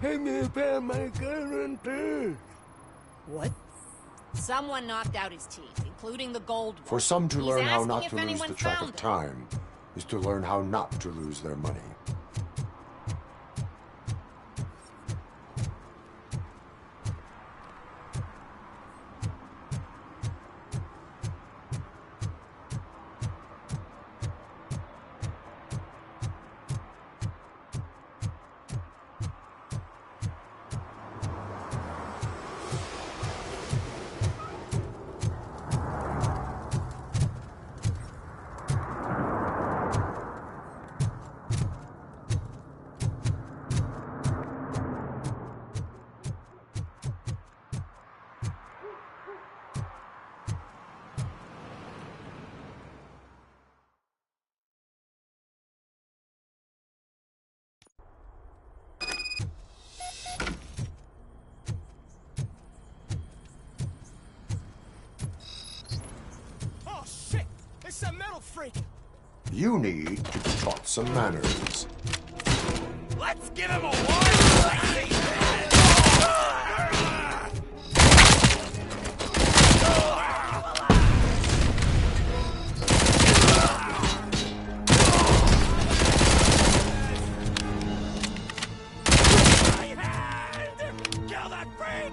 Let me pay my guarantee. What? Someone knocked out his teeth, including the gold one. For some to He's learn how asking not if to lose anyone the track found of it. time is to learn how not to lose their money. Oh, shit! It's a metal freak! You need to be taught some manners. Let's give him a warning! Kill that freak!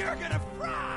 You're gonna fry!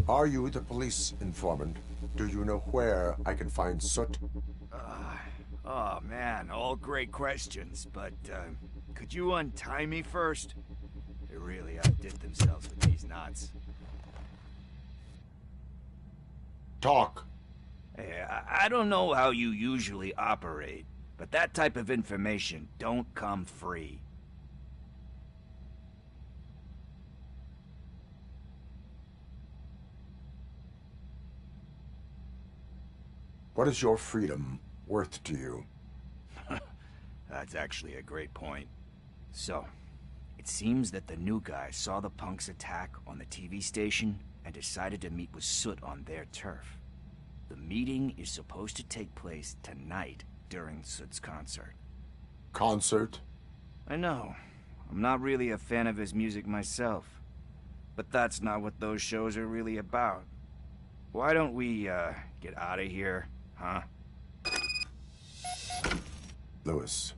Are you the police informant? Do you know where I can find Soot? Oh man, all great questions, but could you untie me first? They really outdid themselves with these knots. Talk. Hey, I don't know how you usually operate, but that type of information don't come free. What is your freedom worth to you? That's actually a great point. So, it seems that the new guy saw the punks' attack on the TV station and decided to meet with Soot on their turf. The meeting is supposed to take place tonight during Soot's concert. Concert? I know. I'm not really a fan of his music myself. But that's not what those shows are really about. Why don't we, get out of here, huh? Lewis,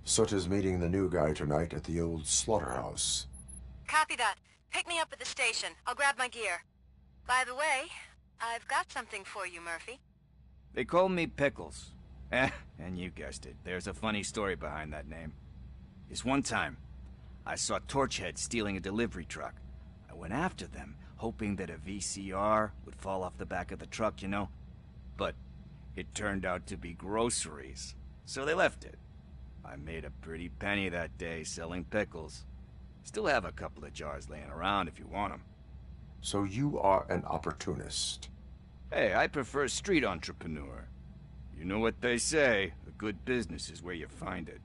Soot is meeting the new guy tonight at the old slaughterhouse. Copy that. Pick me up at the station. I'll grab my gear. By the way, I've got something for you, Murphy. They call me Pickles. And you guessed it, there's a funny story behind that name. This one time, I saw Torchhead stealing a delivery truck. I went after them, hoping that a VCR would fall off the back of the truck, you know? But it turned out to be groceries, so they left it. I made a pretty penny that day selling pickles. Still have a couple of jars laying around if you want them. So you are an opportunist. Hey, I prefer street entrepreneur. You know what they say, a good business is where you find it.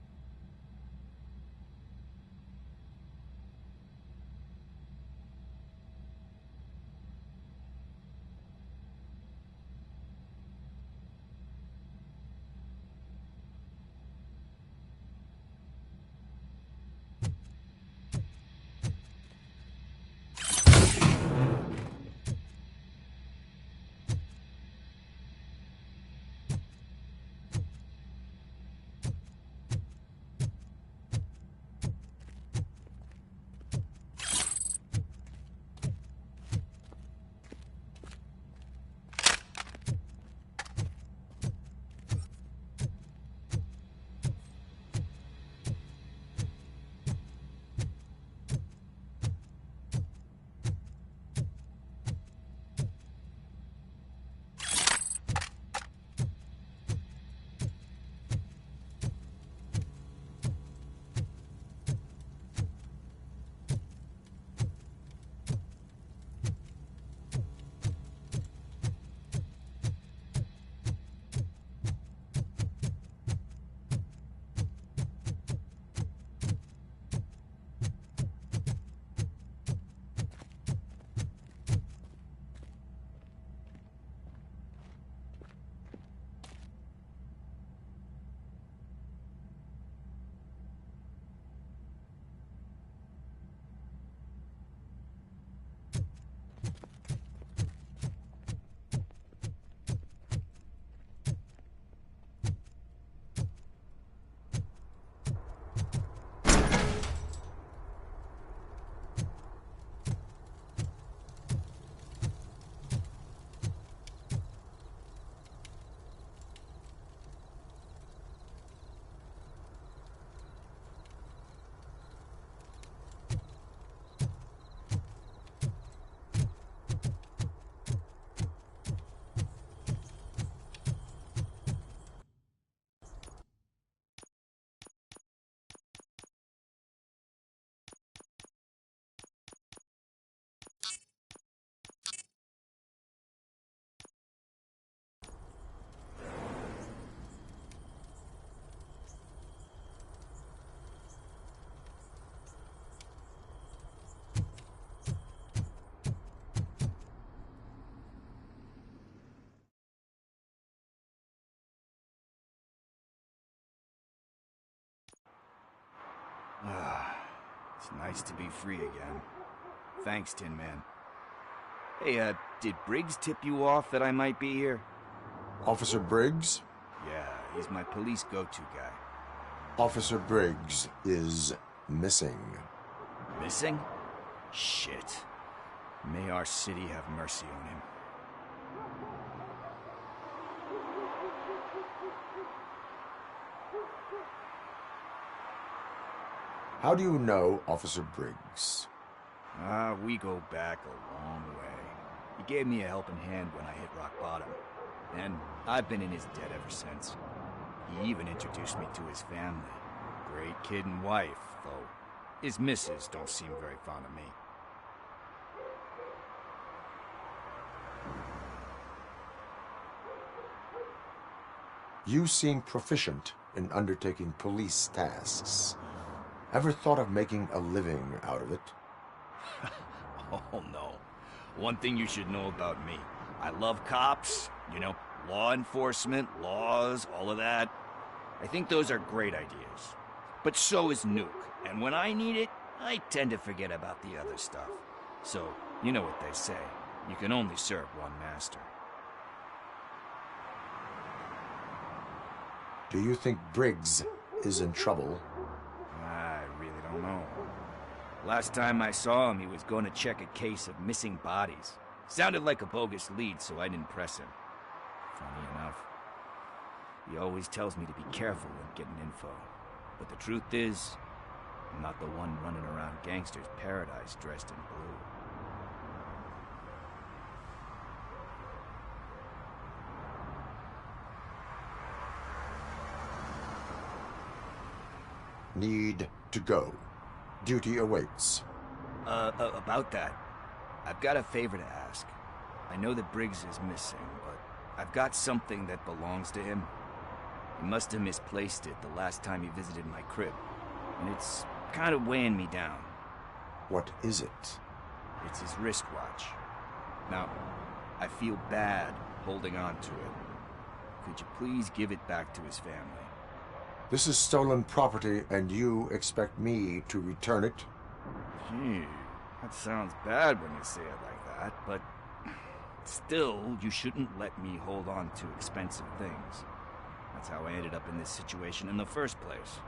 It's nice to be free again. Thanks, Tin Man. Hey, did Briggs tip you off that I might be here? Officer Briggs? Yeah, he's my police go-to guy. Officer Briggs is missing. Missing? Shit. May our city have mercy on him. How do you know Officer Briggs? We go back a long way. He gave me a helping hand when I hit rock bottom, and I've been in his debt ever since. He even introduced me to his family. Great kid and wife, though his missus don't seem very fond of me. You seem proficient in undertaking police tasks. Ever thought of making a living out of it? Oh no. One thing you should know about me. I love cops, you know, law enforcement, laws, all of that. I think those are great ideas. But so is Nuke, and when I need it, I tend to forget about the other stuff. So, you know what they say. You can only serve one master. Do you think Briggs is in trouble? I really don't know. Last time I saw him, he was going to check a case of missing bodies. Sounded like a bogus lead, so I didn't press him. Funny enough. He always tells me to be careful when getting info. But the truth is, I'm not the one running around gangster's paradise dressed in blue. Need to go. Duty awaits. About that, I've got a favor to ask. I know that Briggs is missing, but I've got something that belongs to him. He must have misplaced it the last time he visited my crib, and it's kind of weighing me down. What is it? It's his wristwatch. Now, I feel bad holding on to it. Could you please give it back to his family? This is stolen property, and you expect me to return it? Gee, that sounds bad when you say it like that, but still, you shouldn't let me hold on to expensive things. That's how I ended up in this situation in the first place.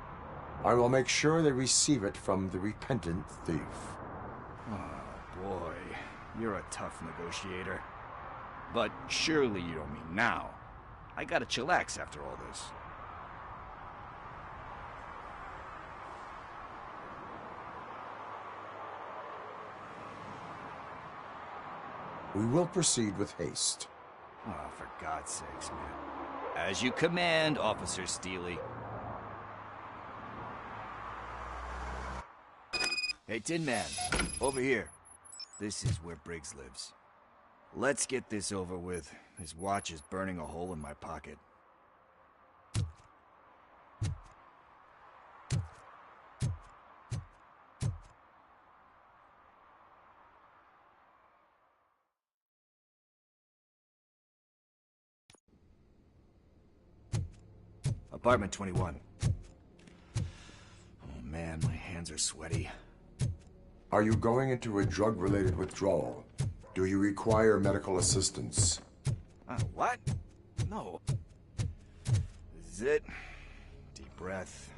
I will make sure they receive it from the repentant thief. Oh, boy. You're a tough negotiator. But surely you don't mean now. I gotta chillax after all this. We will proceed with haste. Oh, for God's sakes, man. As you command, Officer Steely. Hey, Tin Man, over here. This is where Briggs lives. Let's get this over with. His watch is burning a hole in my pocket. Apartment 21. Oh man, my hands are sweaty. Are you going into a drug-related withdrawal? Do you require medical assistance? What? No. This is it. Deep breath.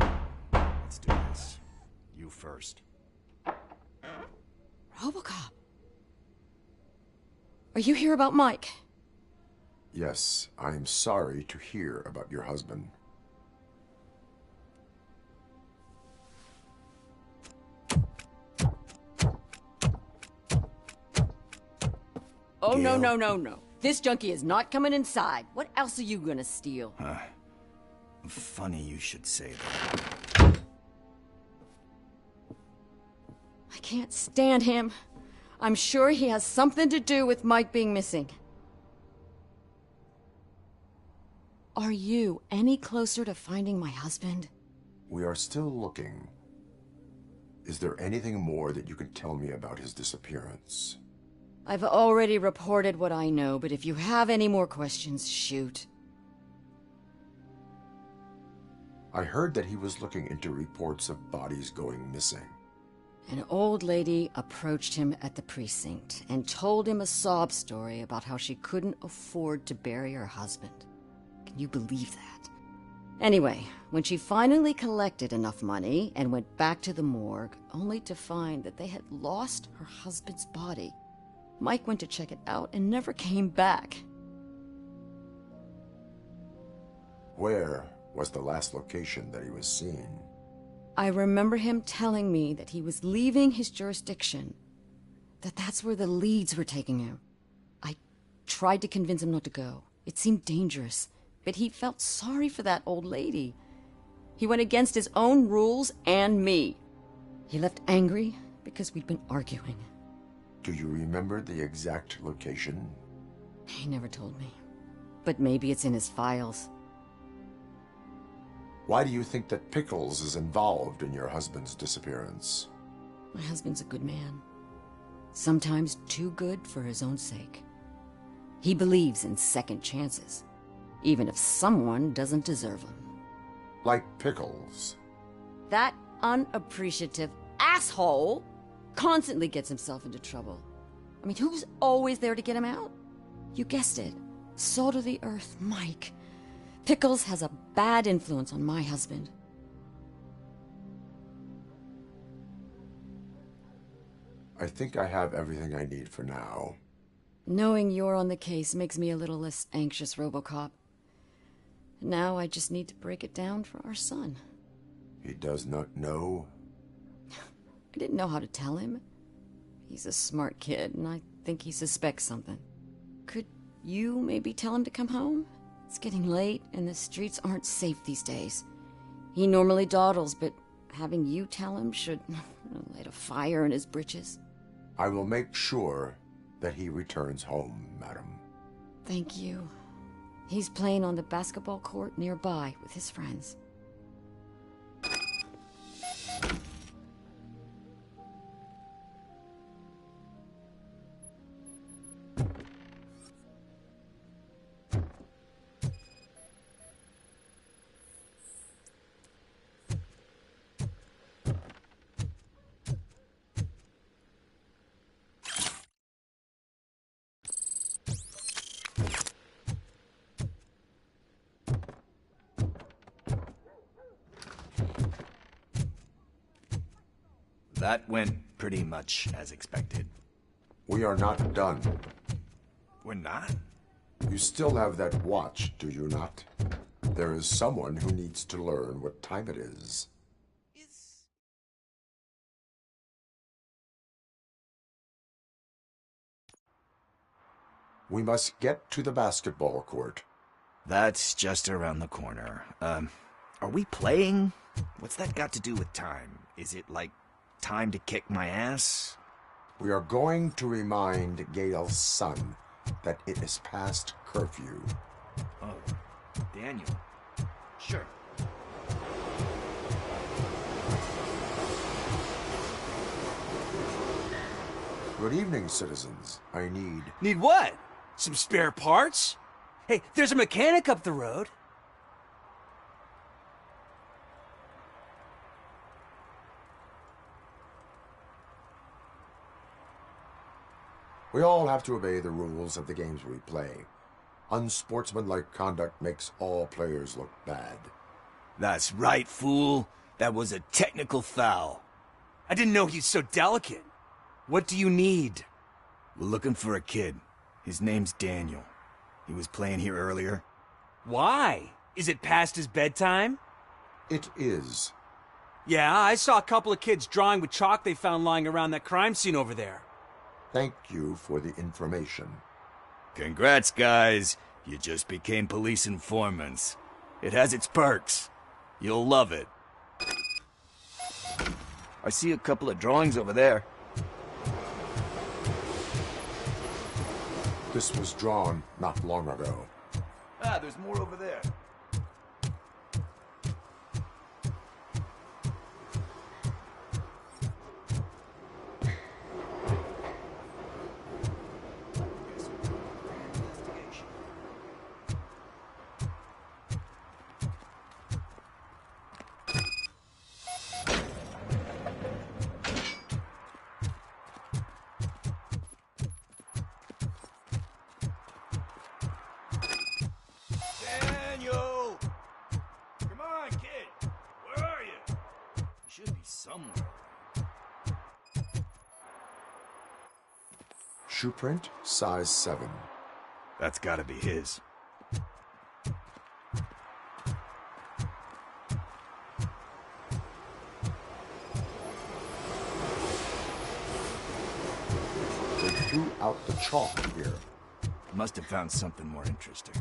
Let's do this. You first. Robocop. Are you here about Mike? Yes, I am sorry to hear about your husband. Oh, no, no, no, no. This junkie is not coming inside. What else are you gonna steal? Funny you should say that. I can't stand him. I'm sure he has something to do with Mike being missing. Are you any closer to finding my husband? We are still looking. Is there anything more that you can tell me about his disappearance? I've already reported what I know, but if you have any more questions, shoot. I heard that he was looking into reports of bodies going missing. An old lady approached him at the precinct and told him a sob story about how she couldn't afford to bury her husband. Can you believe that? Anyway, when she finally collected enough money and went back to the morgue, only to find that they had lost her husband's body, Mike went to check it out and never came back. Where was the last location that he was seen? I remember him telling me that he was leaving his jurisdiction, that's where the leads were taking him. I tried to convince him not to go. It seemed dangerous, but he felt sorry for that old lady. He went against his own rules and me. He left angry because we'd been arguing. Do you remember the exact location? He never told me, but maybe it's in his files. Why do you think that Pickles is involved in your husband's disappearance? My husband's a good man. Sometimes too good for his own sake. He believes in second chances, even if someone doesn't deserve them. Like Pickles. That unappreciative asshole constantly gets himself into trouble. I mean, who's always there to get him out? You guessed it. Salt of the earth, Mike. Pickles has a bad influence on my husband. I think I have everything I need for now. Knowing you're on the case makes me a little less anxious, Robocop. Now I just need to break it down for our son. He does not know? I didn't know how to tell him. He's a smart kid, and I think he suspects something. Could you maybe tell him to come home? It's getting late, and the streets aren't safe these days. He normally dawdles, but having you tell him should light a fire in his britches. I will make sure that he returns home, madam. Thank you. He's playing on the basketball court nearby with his friends. That went pretty much as expected. We are not done. We're not? You still have that watch, do you not? There is someone who needs to learn what time it is. We must get to the basketball court. That's just around the corner. Are we playing? What's that got to do with time? Is it like time to kick my ass? We are going to remind Gail's son that it is past curfew. Oh, Daniel. Sure. Good evening, citizens. I need... Need what? Some spare parts? Hey, there's a mechanic up the road. We all have to obey the rules of the games we play. Unsportsmanlike conduct makes all players look bad. That's right, fool. That was a technical foul. I didn't know he's so delicate. What do you need? We're looking for a kid. His name's Daniel. He was playing here earlier. Why? Is it past his bedtime? It is. Yeah, I saw a couple of kids drawing with chalk they found lying around that crime scene over there. Thank you for the information. Congrats, guys. You just became police informants. It has its perks. You'll love it. I see a couple of drawings over there. This was drawn not long ago. Ah, there's more over there. somewhere. Shoe print, size 7. That's gotta be his. They threw out the chalk here. Must have found something more interesting.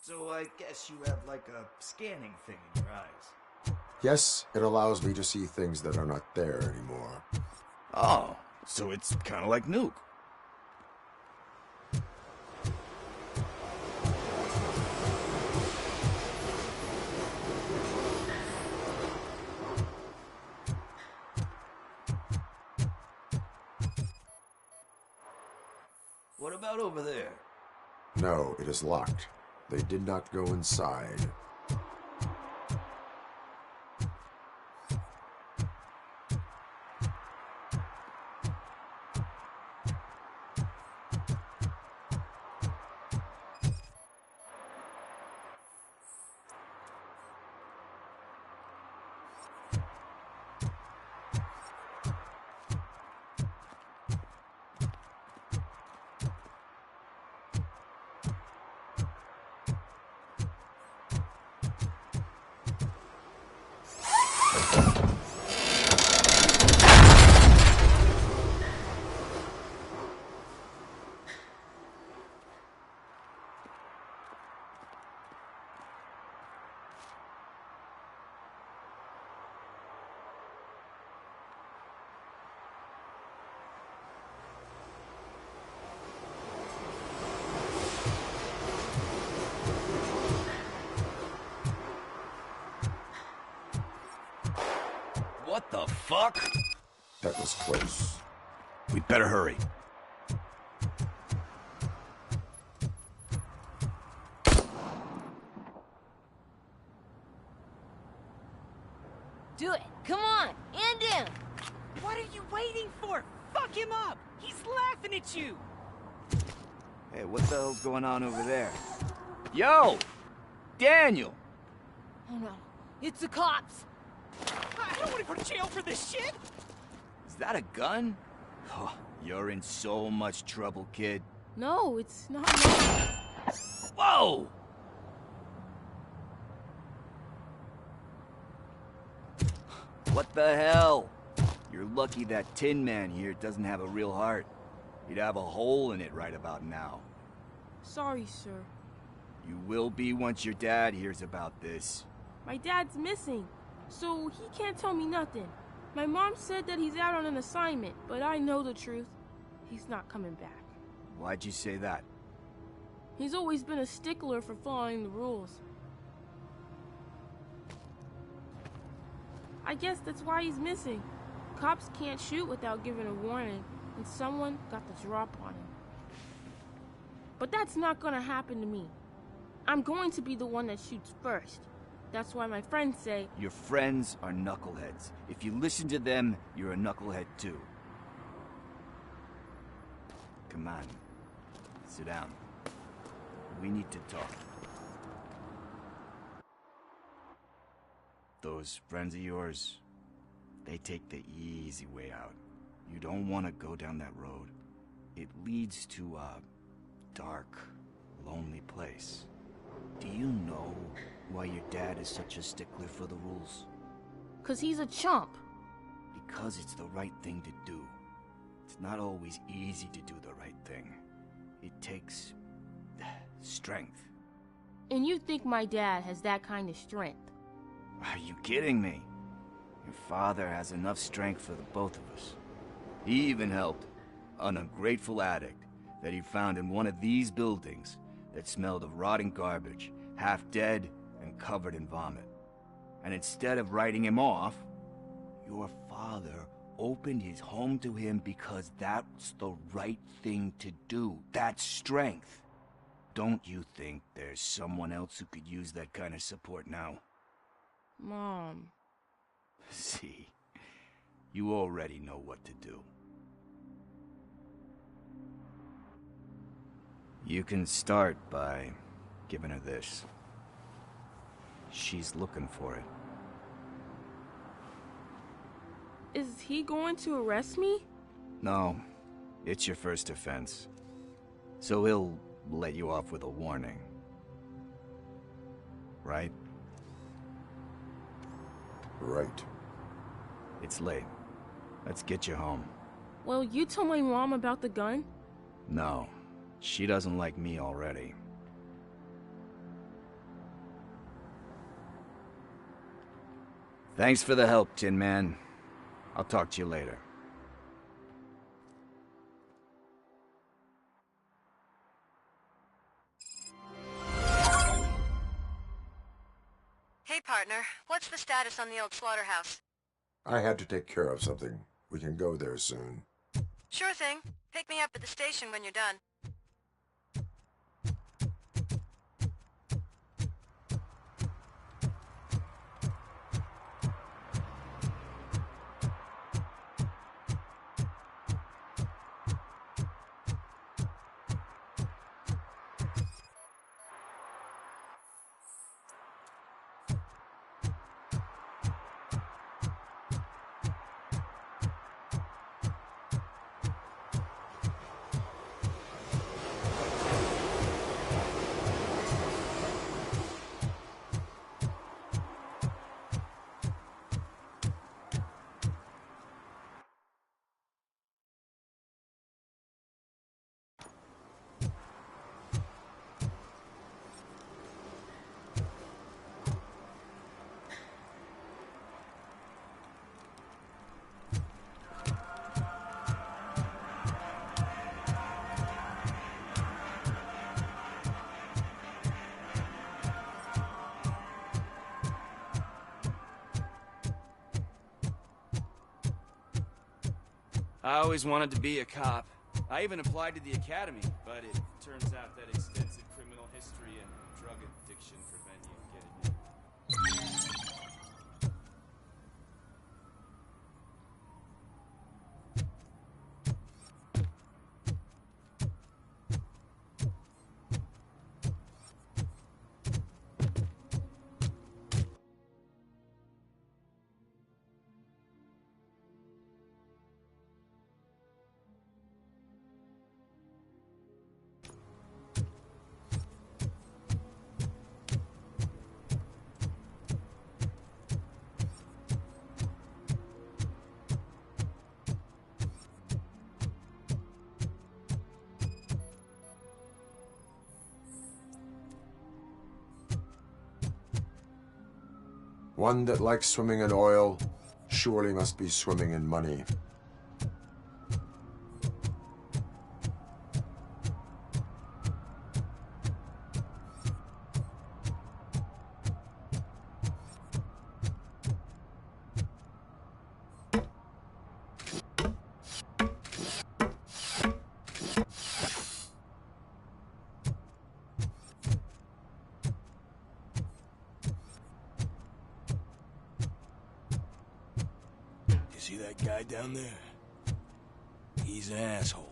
So I guess you have like a scanning thing in your eyes. Yes, it allows me to see things that are not there anymore. Oh, so it's kind of like Nuke. What about over there? No, it is locked. They did not go inside. What the fuck? That was close. We better hurry. Do it. Come on. End him. What are you waiting for? Fuck him up. He's laughing at you. Hey, what the hell's going on over there? Yo! Daniel! Oh no. It's the cops. I don't want to go to jail for this shit. Is that a gun? Oh, you're in so much trouble, kid. No, it's not. Whoa! What the hell? You're lucky that Tin Man here doesn't have a real heart. He'd have a hole in it right about now. Sorry, sir. You will be once your dad hears about this. My dad's missing, so he can't tell me nothing. My mom said that he's out on an assignment, but I know the truth. He's not coming back. Why'd you say that? He's always been a stickler for following the rules. I guess that's why he's missing. Cops can't shoot without giving a warning, and someone got the drop on him. But that's not gonna happen to me. I'm going to be the one that shoots first. That's why my friends say... Your friends are knuckleheads. If you listen to them, you're a knucklehead too. Come on. Sit down. We need to talk. Those friends of yours, they take the easy way out. You don't want to go down that road. It leads to a dark, lonely place. Do you know why your dad is such a stickler for the rules? 'Cause he's a chump. Because it's the right thing to do. It's not always easy to do the right thing. It takes strength. And you think my dad has that kind of strength? Are you kidding me? Your father has enough strength for the both of us. He even helped an ungrateful addict that he found in one of these buildings that smelled of rotting garbage, half dead and covered in vomit. And instead of writing him off, your father opened his home to him because that's the right thing to do. That's strength. Don't you think there's someone else who could use that kind of support now? Mom. See, you already know what to do. You can start by giving her this. She's looking for it. Is he going to arrest me? No, it's your first offense. So he'll let you off with a warning. Right? Right. It's late. Let's get you home. Well, you told my mom about the gun? No, she doesn't like me already. Thanks for the help, Tin Man. I'll talk to you later. Hey, partner. What's the status on the old slaughterhouse? I had to take care of something. We can go there soon. Sure thing. Pick me up at the station when you're done. I always wanted to be a cop. I even applied to the academy, but it turns out that extensive criminal history and drug addiction prevent you getting in. One that likes swimming in oil surely must be swimming in money. See that guy down there? He's an asshole.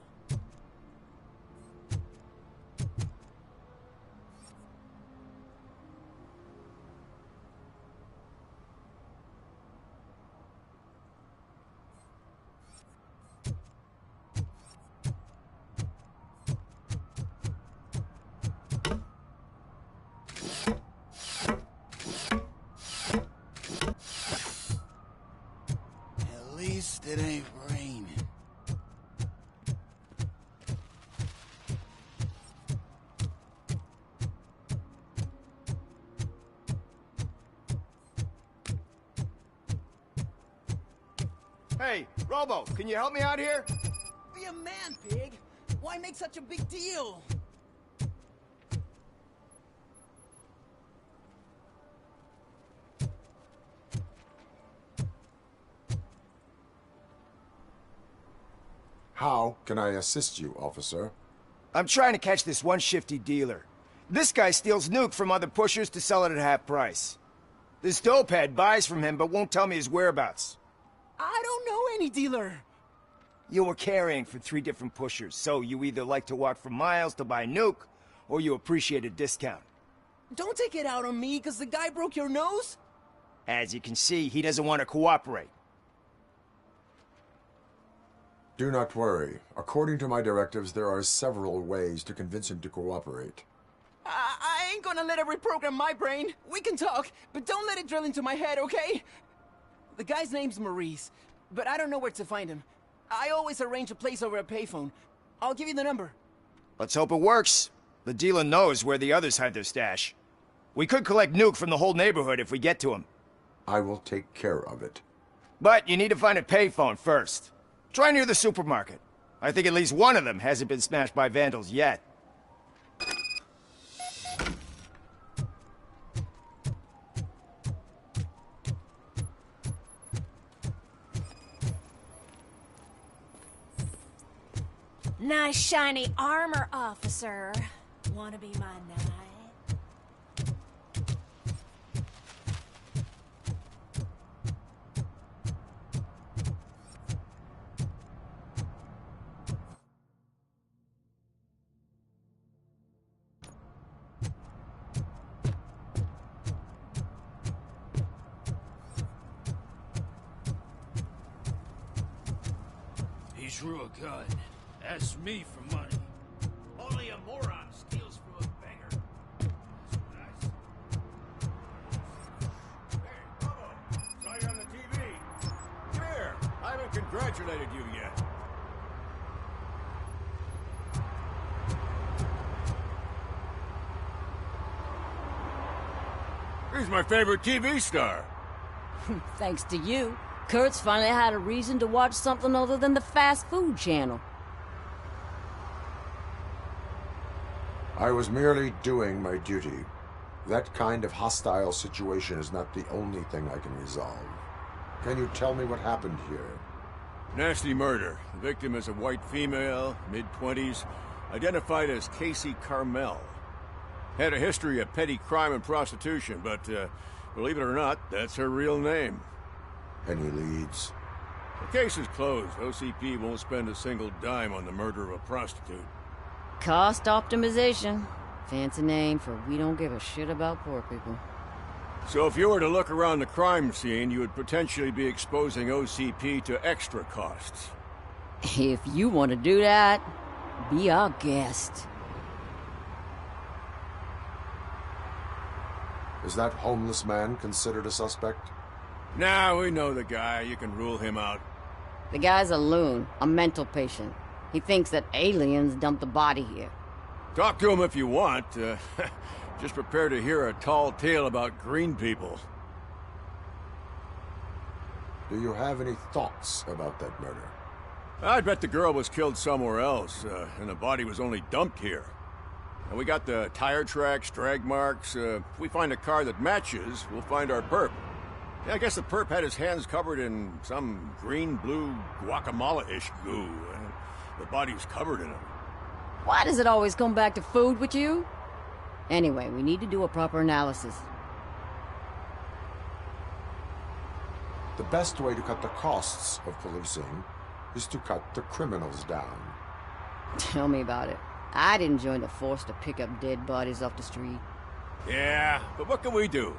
At least it ain't raining. Hey, Robo, can you help me out here? Be a man, pig! Why make such a big deal? How can I assist you, officer? I'm trying to catch this one shifty dealer. This guy steals nuke from other pushers to sell it at half price. This dopehead buys from him but won't tell me his whereabouts. I don't know any dealer. You were carrying for 3 different pushers, so you either like to walk for miles to buy nuke, or you appreciate a discount. Don't take it out on me because the guy broke your nose. As you can see, he doesn't want to cooperate. Do not worry. According to my directives, there are several ways to convince him to cooperate. I ain't gonna let it reprogram my brain. We can talk, but don't let it drill into my head, okay? The guy's name's Maurice, but I don't know where to find him. I always arrange a place over a payphone. I'll give you the number. Let's hope it works. The dealer knows where the others hide their stash. We could collect Nuke from the whole neighborhood if we get to him. I will take care of it. But you need to find a payphone first. Try near the supermarket. I think at least one of them hasn't been smashed by vandals yet. Nice shiny armor, officer. Wanna be my knight? He drew a gun. Asked me for money. Only a moron steals from a beggar. Hey, Bobo! Saw you on the TV. Come here. I haven't congratulated you yet. He's my favorite TV star. Thanks to you, Kurt's finally had a reason to watch something other than the fast food channel. I was merely doing my duty. That kind of hostile situation is not the only thing I can resolve. Can you tell me what happened here? Nasty murder. The victim is a white female, mid-20s, identified as Casey Carmel. Had a history of petty crime and prostitution, but believe it or not, that's her real name. Any leads? The case is closed. OCP won't spend a single dime on the murder of a prostitute. Cost optimization. Fancy name for we don't give a shit about poor people. So if you were to look around the crime scene, you would potentially be exposing OCP to extra costs. If you want to do that, be our guest. Is that homeless man considered a suspect? Nah, we know the guy. You can rule him out. The guy's a loon, a mental patient. He thinks that aliens dumped the body here. Talk to him if you want. Just prepare to hear a tall tale about green people. Do you have any thoughts about that murder? I bet the girl was killed somewhere else, and the body was only dumped here. And we got the tire tracks, drag marks. If we find a car that matches, we'll find our perp. Yeah, I guess the perp had his hands covered in some green-blue guacamole-ish goo. The body's covered in it. Why does it always come back to food with you? Anyway, we need to do a proper analysis. The best way to cut the costs of policing is to cut the criminals down. Tell me about it. I didn't join the force to pick up dead bodies off the street. Yeah, but what can we do?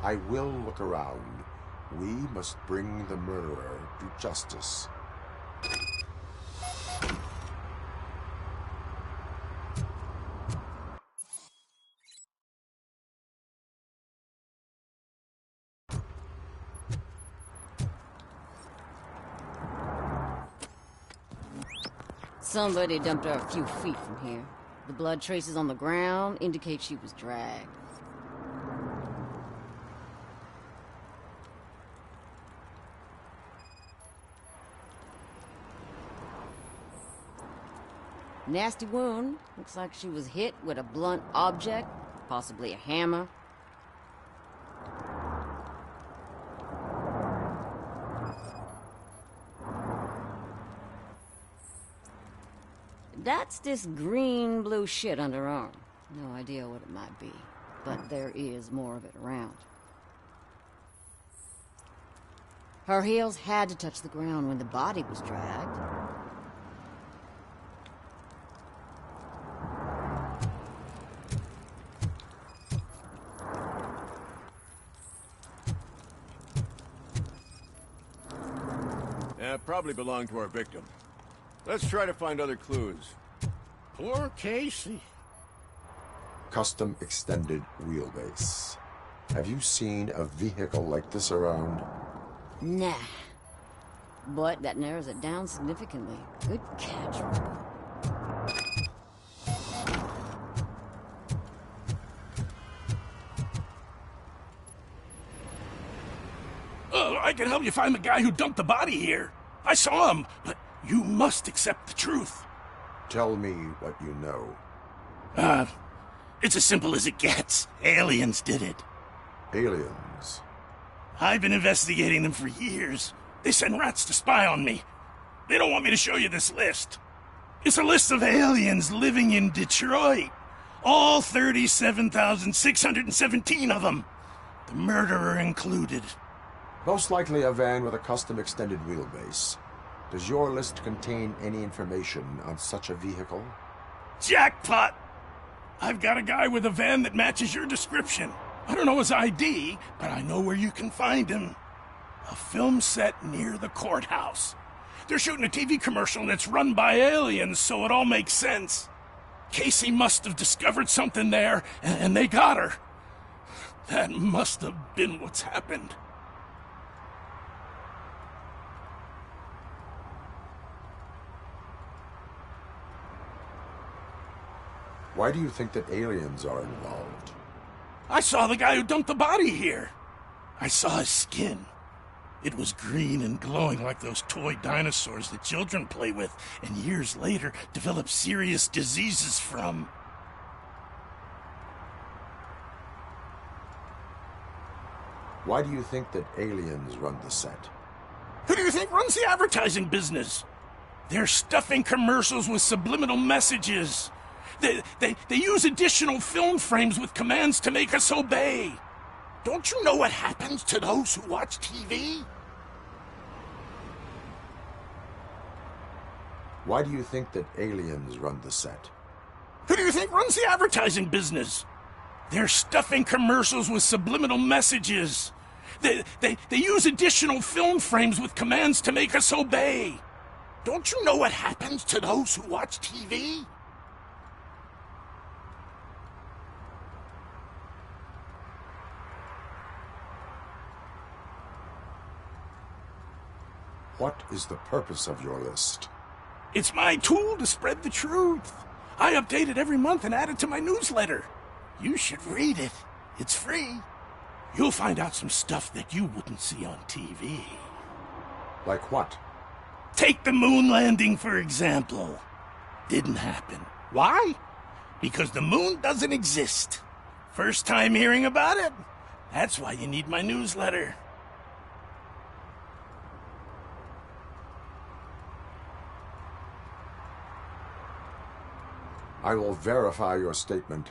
I will look around. We must bring the murderer to justice. Somebody dumped her a few feet from here. The blood traces on the ground indicate she was dragged. Nasty wound. Looks like she was hit with a blunt object, possibly a hammer. That's this green-blue shit under her arm. No idea what it might be, but there is more of it around. Her heels had to touch the ground when the body was dragged. Probably belonged to our victim. Let's try to find other clues. Poor Casey. Custom extended wheelbase. Have you seen a vehicle like this around? Nah. But that narrows it down significantly. Good catch, Robo. I can help you find the guy who dumped the body here. I saw him, but you must accept the truth. Tell me what you know. It's as simple as it gets. Aliens did it. Aliens? I've been investigating them for years. They send rats to spy on me. They don't want me to show you this list. It's a list of aliens living in Detroit. All 37,617 of them. The murderer included. Most likely a van with a custom extended wheelbase. Does your list contain any information on such a vehicle? Jackpot! I've got a guy with a van that matches your description. I don't know his ID, but I know where you can find him. A film set near the courthouse. They're shooting a TV commercial and it's run by aliens, so it all makes sense. Casey must have discovered something there, and they got her. That must have been what's happened. Why do you think that aliens are involved? I saw the guy who dumped the body here. I saw his skin. It was green and glowing like those toy dinosaurs that children play with, and years later develop serious diseases from. Why do you think that aliens run the set? Who do you think runs the advertising business? They're stuffing commercials with subliminal messages. They use additional film frames with commands to make us obey. Don't you know what happens to those who watch TV? Why do you think that aliens run the set? Who do you think runs the advertising business? They're stuffing commercials with subliminal messages. They use additional film frames with commands to make us obey. Don't you know what happens to those who watch TV? What is the purpose of your list? It's my tool to spread the truth. I update it every month and add it to my newsletter. You should read it. It's free. You'll find out some stuff that you wouldn't see on TV. Like what? Take the moon landing, for example. Didn't happen. Why? Because the moon doesn't exist. First time hearing about it? That's why you need my newsletter. I will verify your statement.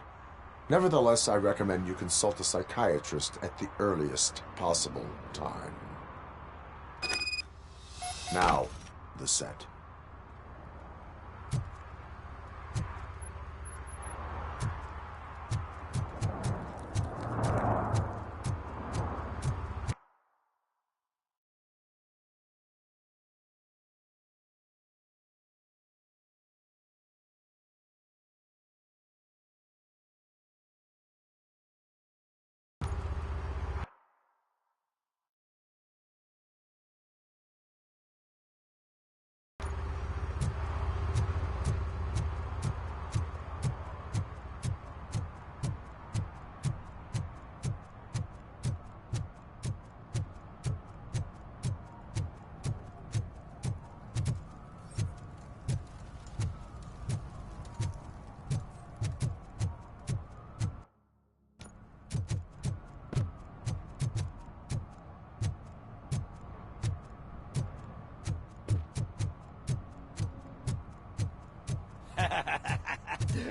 Nevertheless, I recommend you consult a psychiatrist at the earliest possible time. Now, the set.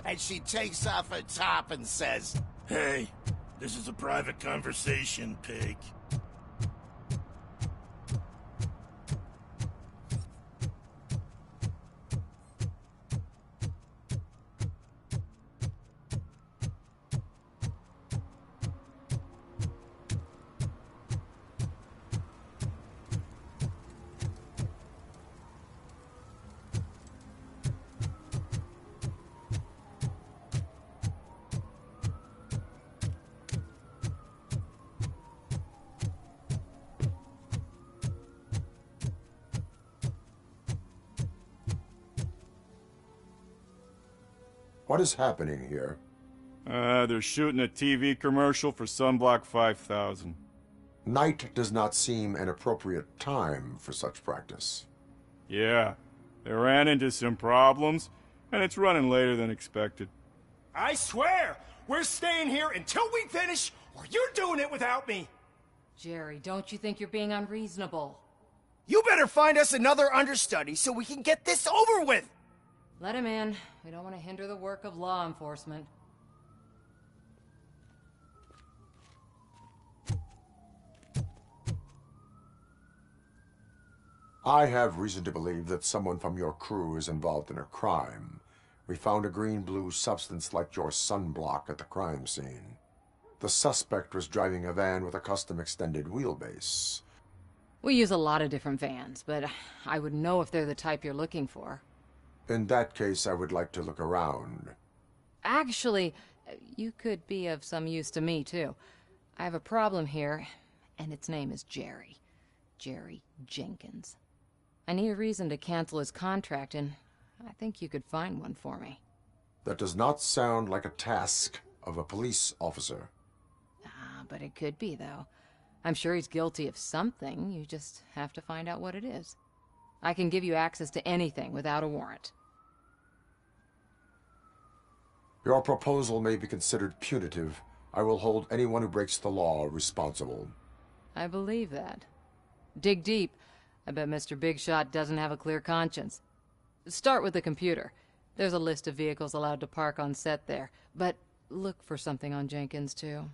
And she takes off her top and says, Hey, this is a private conversation, pig. What is happening here? They're shooting a TV commercial for Sunblock 5000. Night does not seem an appropriate time for such practice. Yeah, they ran into some problems, and it's running later than expected. I swear, we're staying here until we finish, or you're doing it without me. Jerry, don't you think you're being unreasonable? You better find us another understudy so we can get this over with. Let him in. We don't want to hinder the work of law enforcement. I have reason to believe that someone from your crew is involved in a crime. We found a green-blue substance like your sunblock at the crime scene. The suspect was driving a van with a custom extended wheelbase. We use a lot of different vans, but I wouldn't know if they're the type you're looking for. In that case, I would like to look around. Actually, you could be of some use to me, too. I have a problem here, and its name is Jerry. Jerry Jenkins. I need a reason to cancel his contract, and I think you could find one for me. That does not sound like a task of a police officer. But it could be, though. I'm sure he's guilty of something. You just have to find out what it is. I can give you access to anything without a warrant. Your proposal may be considered punitive. I will hold anyone who breaks the law responsible. I believe that. Dig deep. I bet Mr. Big Shot doesn't have a clear conscience. Start with the computer. There's a list of vehicles allowed to park on set there. But look for something on Jenkins, too.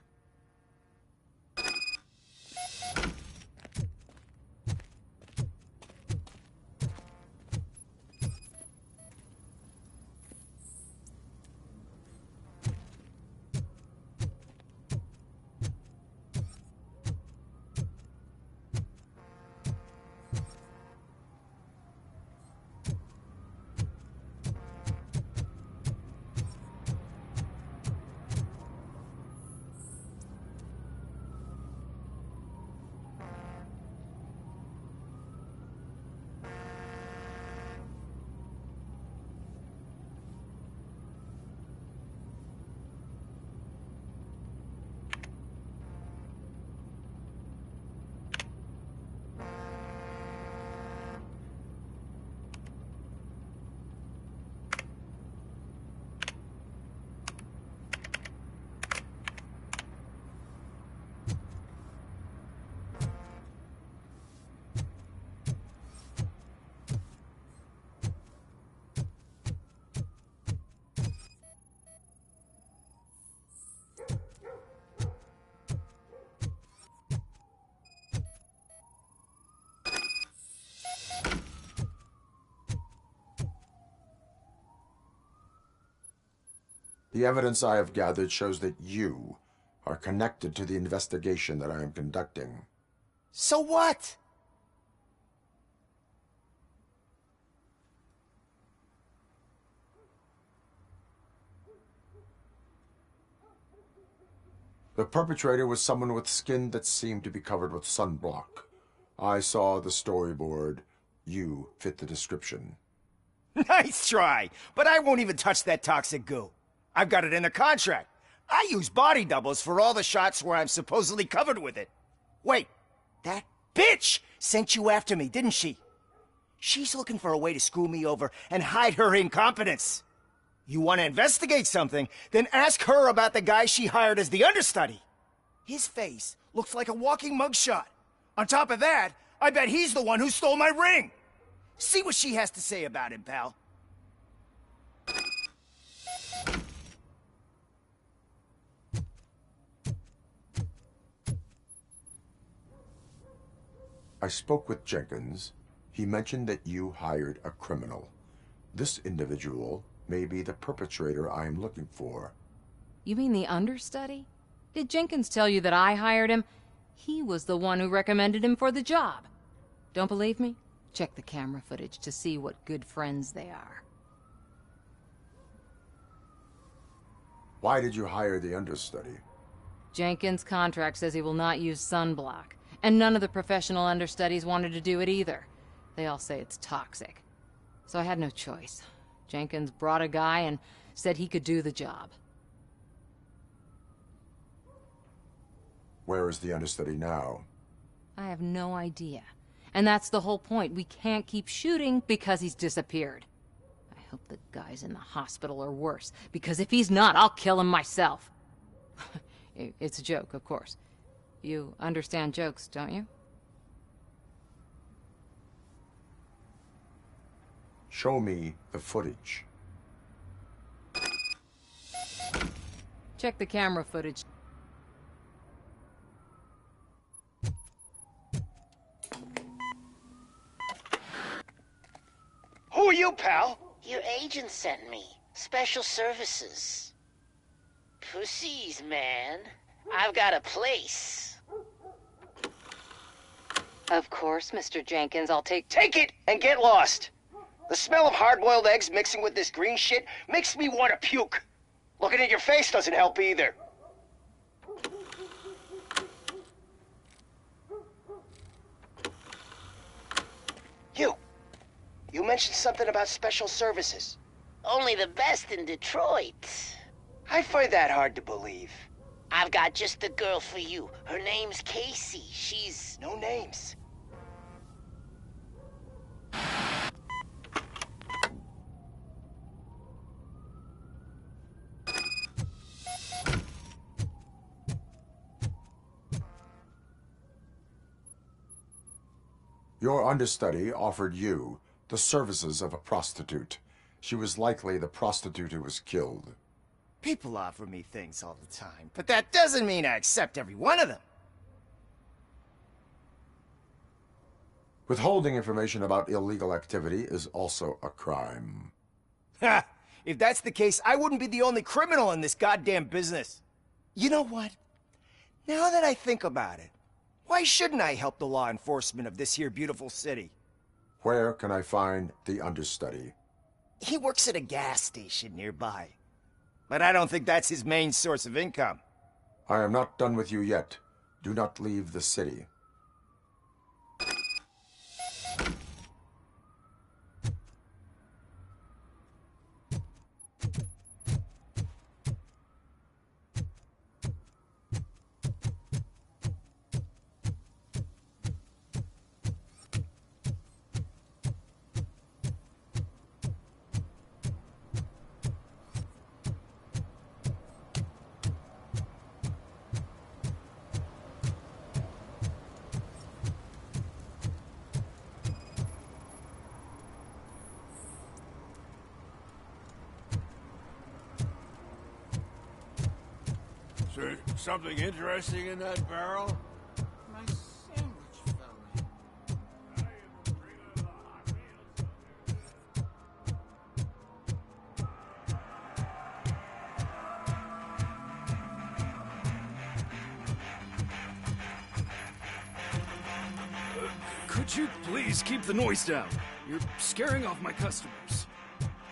The evidence I have gathered shows that you are connected to the investigation that I am conducting. So what? The perpetrator was someone with skin that seemed to be covered with sunblock. I saw the storyboard. You fit the description. Nice try, but I won't even touch that toxic goo. I've got it in the contract. I use body doubles for all the shots where I'm supposedly covered with it. Wait, that bitch sent you after me, didn't she? She's looking for a way to screw me over and hide her incompetence. You want to investigate something, then ask her about the guy she hired as the understudy. His face looks like a walking mugshot. On top of that, I bet he's the one who stole my ring. See what she has to say about him, pal. I spoke with Jenkins. He mentioned that you hired a criminal. This individual may be the perpetrator I am looking for. You mean the understudy? Did Jenkins tell you that I hired him? He was the one who recommended him for the job. Don't believe me? Check the camera footage to see what good friends they are. Why did you hire the understudy? Jenkins' contract says he will not use sunblock, and none of the professional understudies wanted to do it either. They all say it's toxic. So I had no choice. Jenkins brought a guy, and said he could do the job. Where is the understudy now? I have no idea. And that's the whole point. We can't keep shooting because he's disappeared. I hope the guy's in the hospital or worse, because if he's not, I'll kill him myself. It's a joke, of course. You understand jokes, don't you? Show me the footage. Check the camera footage. Who are you, pal? Your agent sent me. Special services. Pussies, man. I've got a place. Of course, Mr. Jenkins, I'll take Take it and get lost. The smell of hard-boiled eggs mixing with this green shit makes me want to puke. Looking at your face doesn't help either. You mentioned something about special services. Only the best in Detroit. I find that hard to believe. I've got just the girl for you. Her name's Casey. She's... No names. Your understudy offered you the services of a prostitute. She was likely the prostitute who was killed. People offer me things all the time, but that doesn't mean I accept every one of them. Withholding information about illegal activity is also a crime. Ha! If that's the case, I wouldn't be the only criminal in this goddamn business. You know what? Now that I think about it, why shouldn't I help the law enforcement of this here beautiful city? Where can I find the understudy? He works at a gas station nearby. But I don't think that's his main source of income. I am not done with you yet. Do not leave the city. See something interesting in that barrel? My sandwich fell in. Could you please keep the noise down? You're scaring off my customers.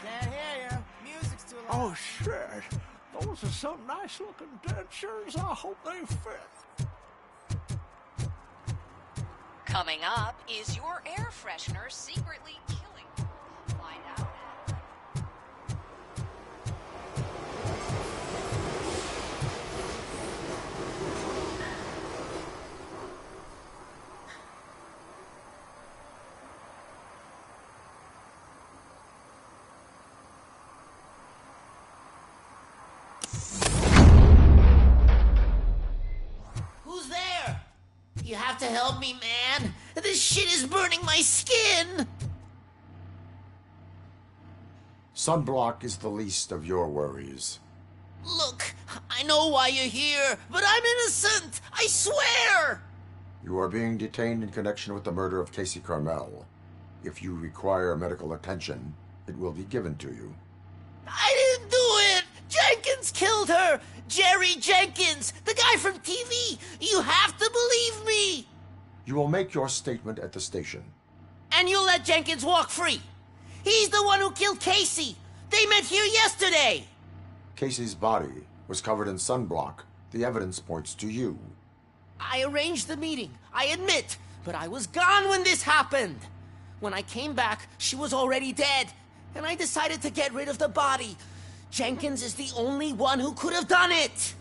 Can't hear you. Music's too loud. Oh, shit. Those are some nice-looking dentures. I hope they fit. Coming up, is your air freshener secretly killing you? Find out. Who's there? You have to help me, man. This shit is burning my skin. Sunblock is the least of your worries. Look, I know why you're here, but I'm innocent. I swear. You are being detained in connection with the murder of Casey Carmel. If you require medical attention, it will be given to you. I didn't do it. Jenkins killed her. Jerry Jenkins, the guy from TV. You have to believe me. You will make your statement at the station. And you'll let Jenkins walk free. He's the one who killed Casey. They met here yesterday. Casey's body was covered in sunblock. The evidence points to you. I arranged the meeting, I admit, but I was gone when this happened. When I came back, she was already dead, and I decided to get rid of the body. Jenkins is the only one who could have done it!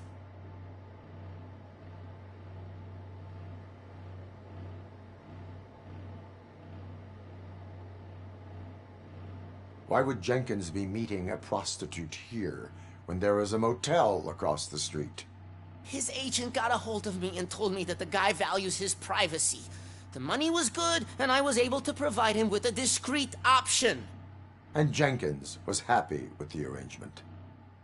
Why would Jenkins be meeting a prostitute here when there is a motel across the street? His agent got a hold of me and told me that the guy values his privacy. The money was good, and I was able to provide him with a discreet option. And Jenkins was happy with the arrangement.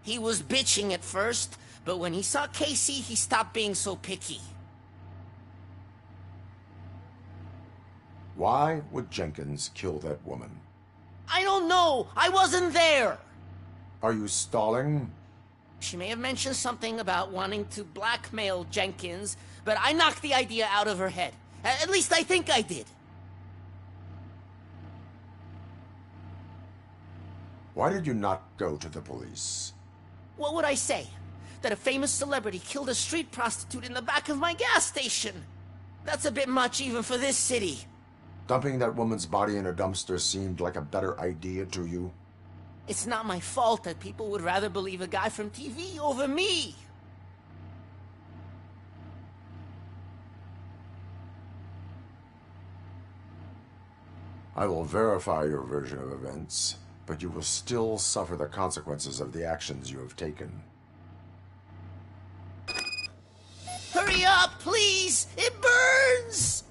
He was bitching at first, but when he saw Casey, he stopped being so picky. Why would Jenkins kill that woman? I don't know! I wasn't there! Are you stalling? She may have mentioned something about wanting to blackmail Jenkins, but I knocked the idea out of her head. At least I think I did. Why did you not go to the police? What would I say? That a famous celebrity killed a street prostitute in the back of my gas station? That's a bit much even for this city. Dumping that woman's body in a dumpster seemed like a better idea to you? It's not my fault that people would rather believe a guy from TV over me. I will verify your version of events, but you will still suffer the consequences of the actions you have taken. Hurry up, please! It burns!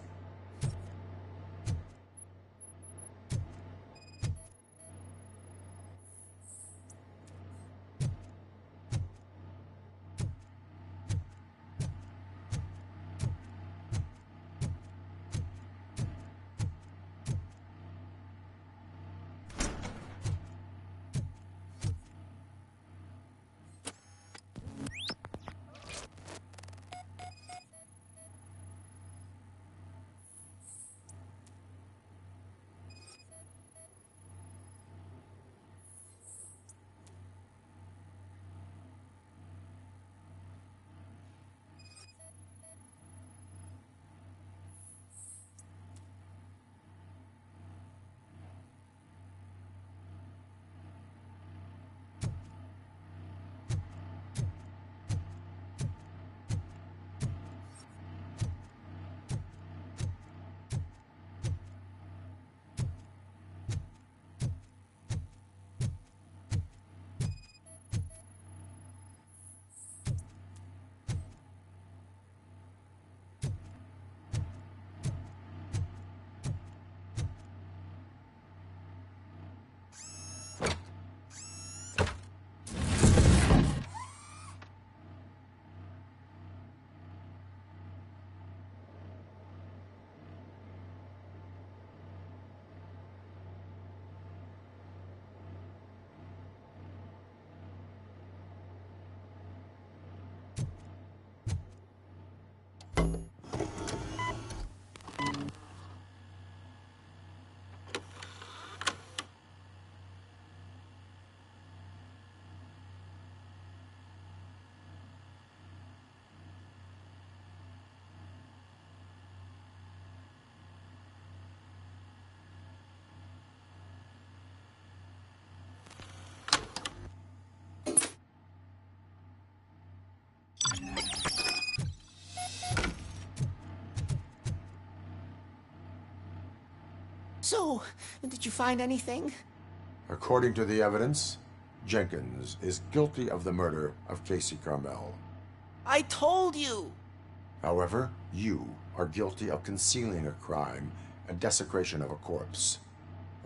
So, did you find anything? According to the evidence, Jenkins is guilty of the murder of Casey Carmel. I told you! However, you are guilty of concealing a crime and desecration of a corpse.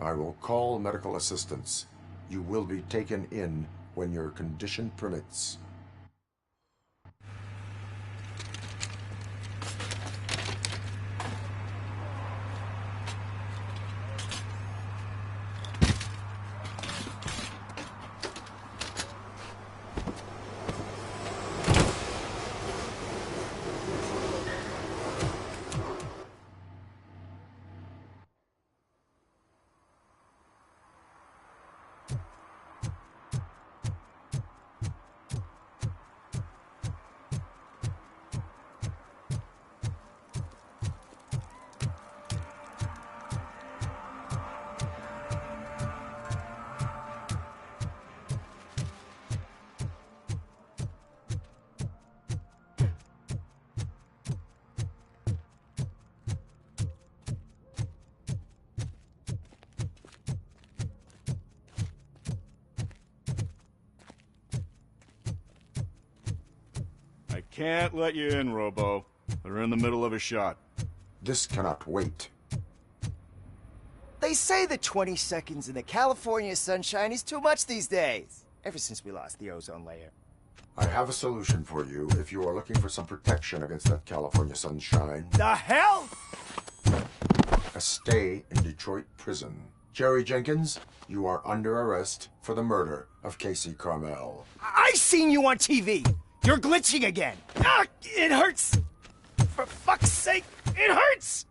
I will call medical assistance. You will be taken in when your condition permits. I can't let you in, Robo. They're in the middle of a shot. This cannot wait. They say the 20 seconds in the California sunshine is too much these days. Ever since we lost the ozone layer. I have a solution for you if you are looking for some protection against that California sunshine. The hell? A stay in Detroit prison. Jerry Jenkins, you are under arrest for the murder of Casey Carmel. I seen you on TV. You're glitching again. Ah, it hurts. For fuck's sake, it hurts.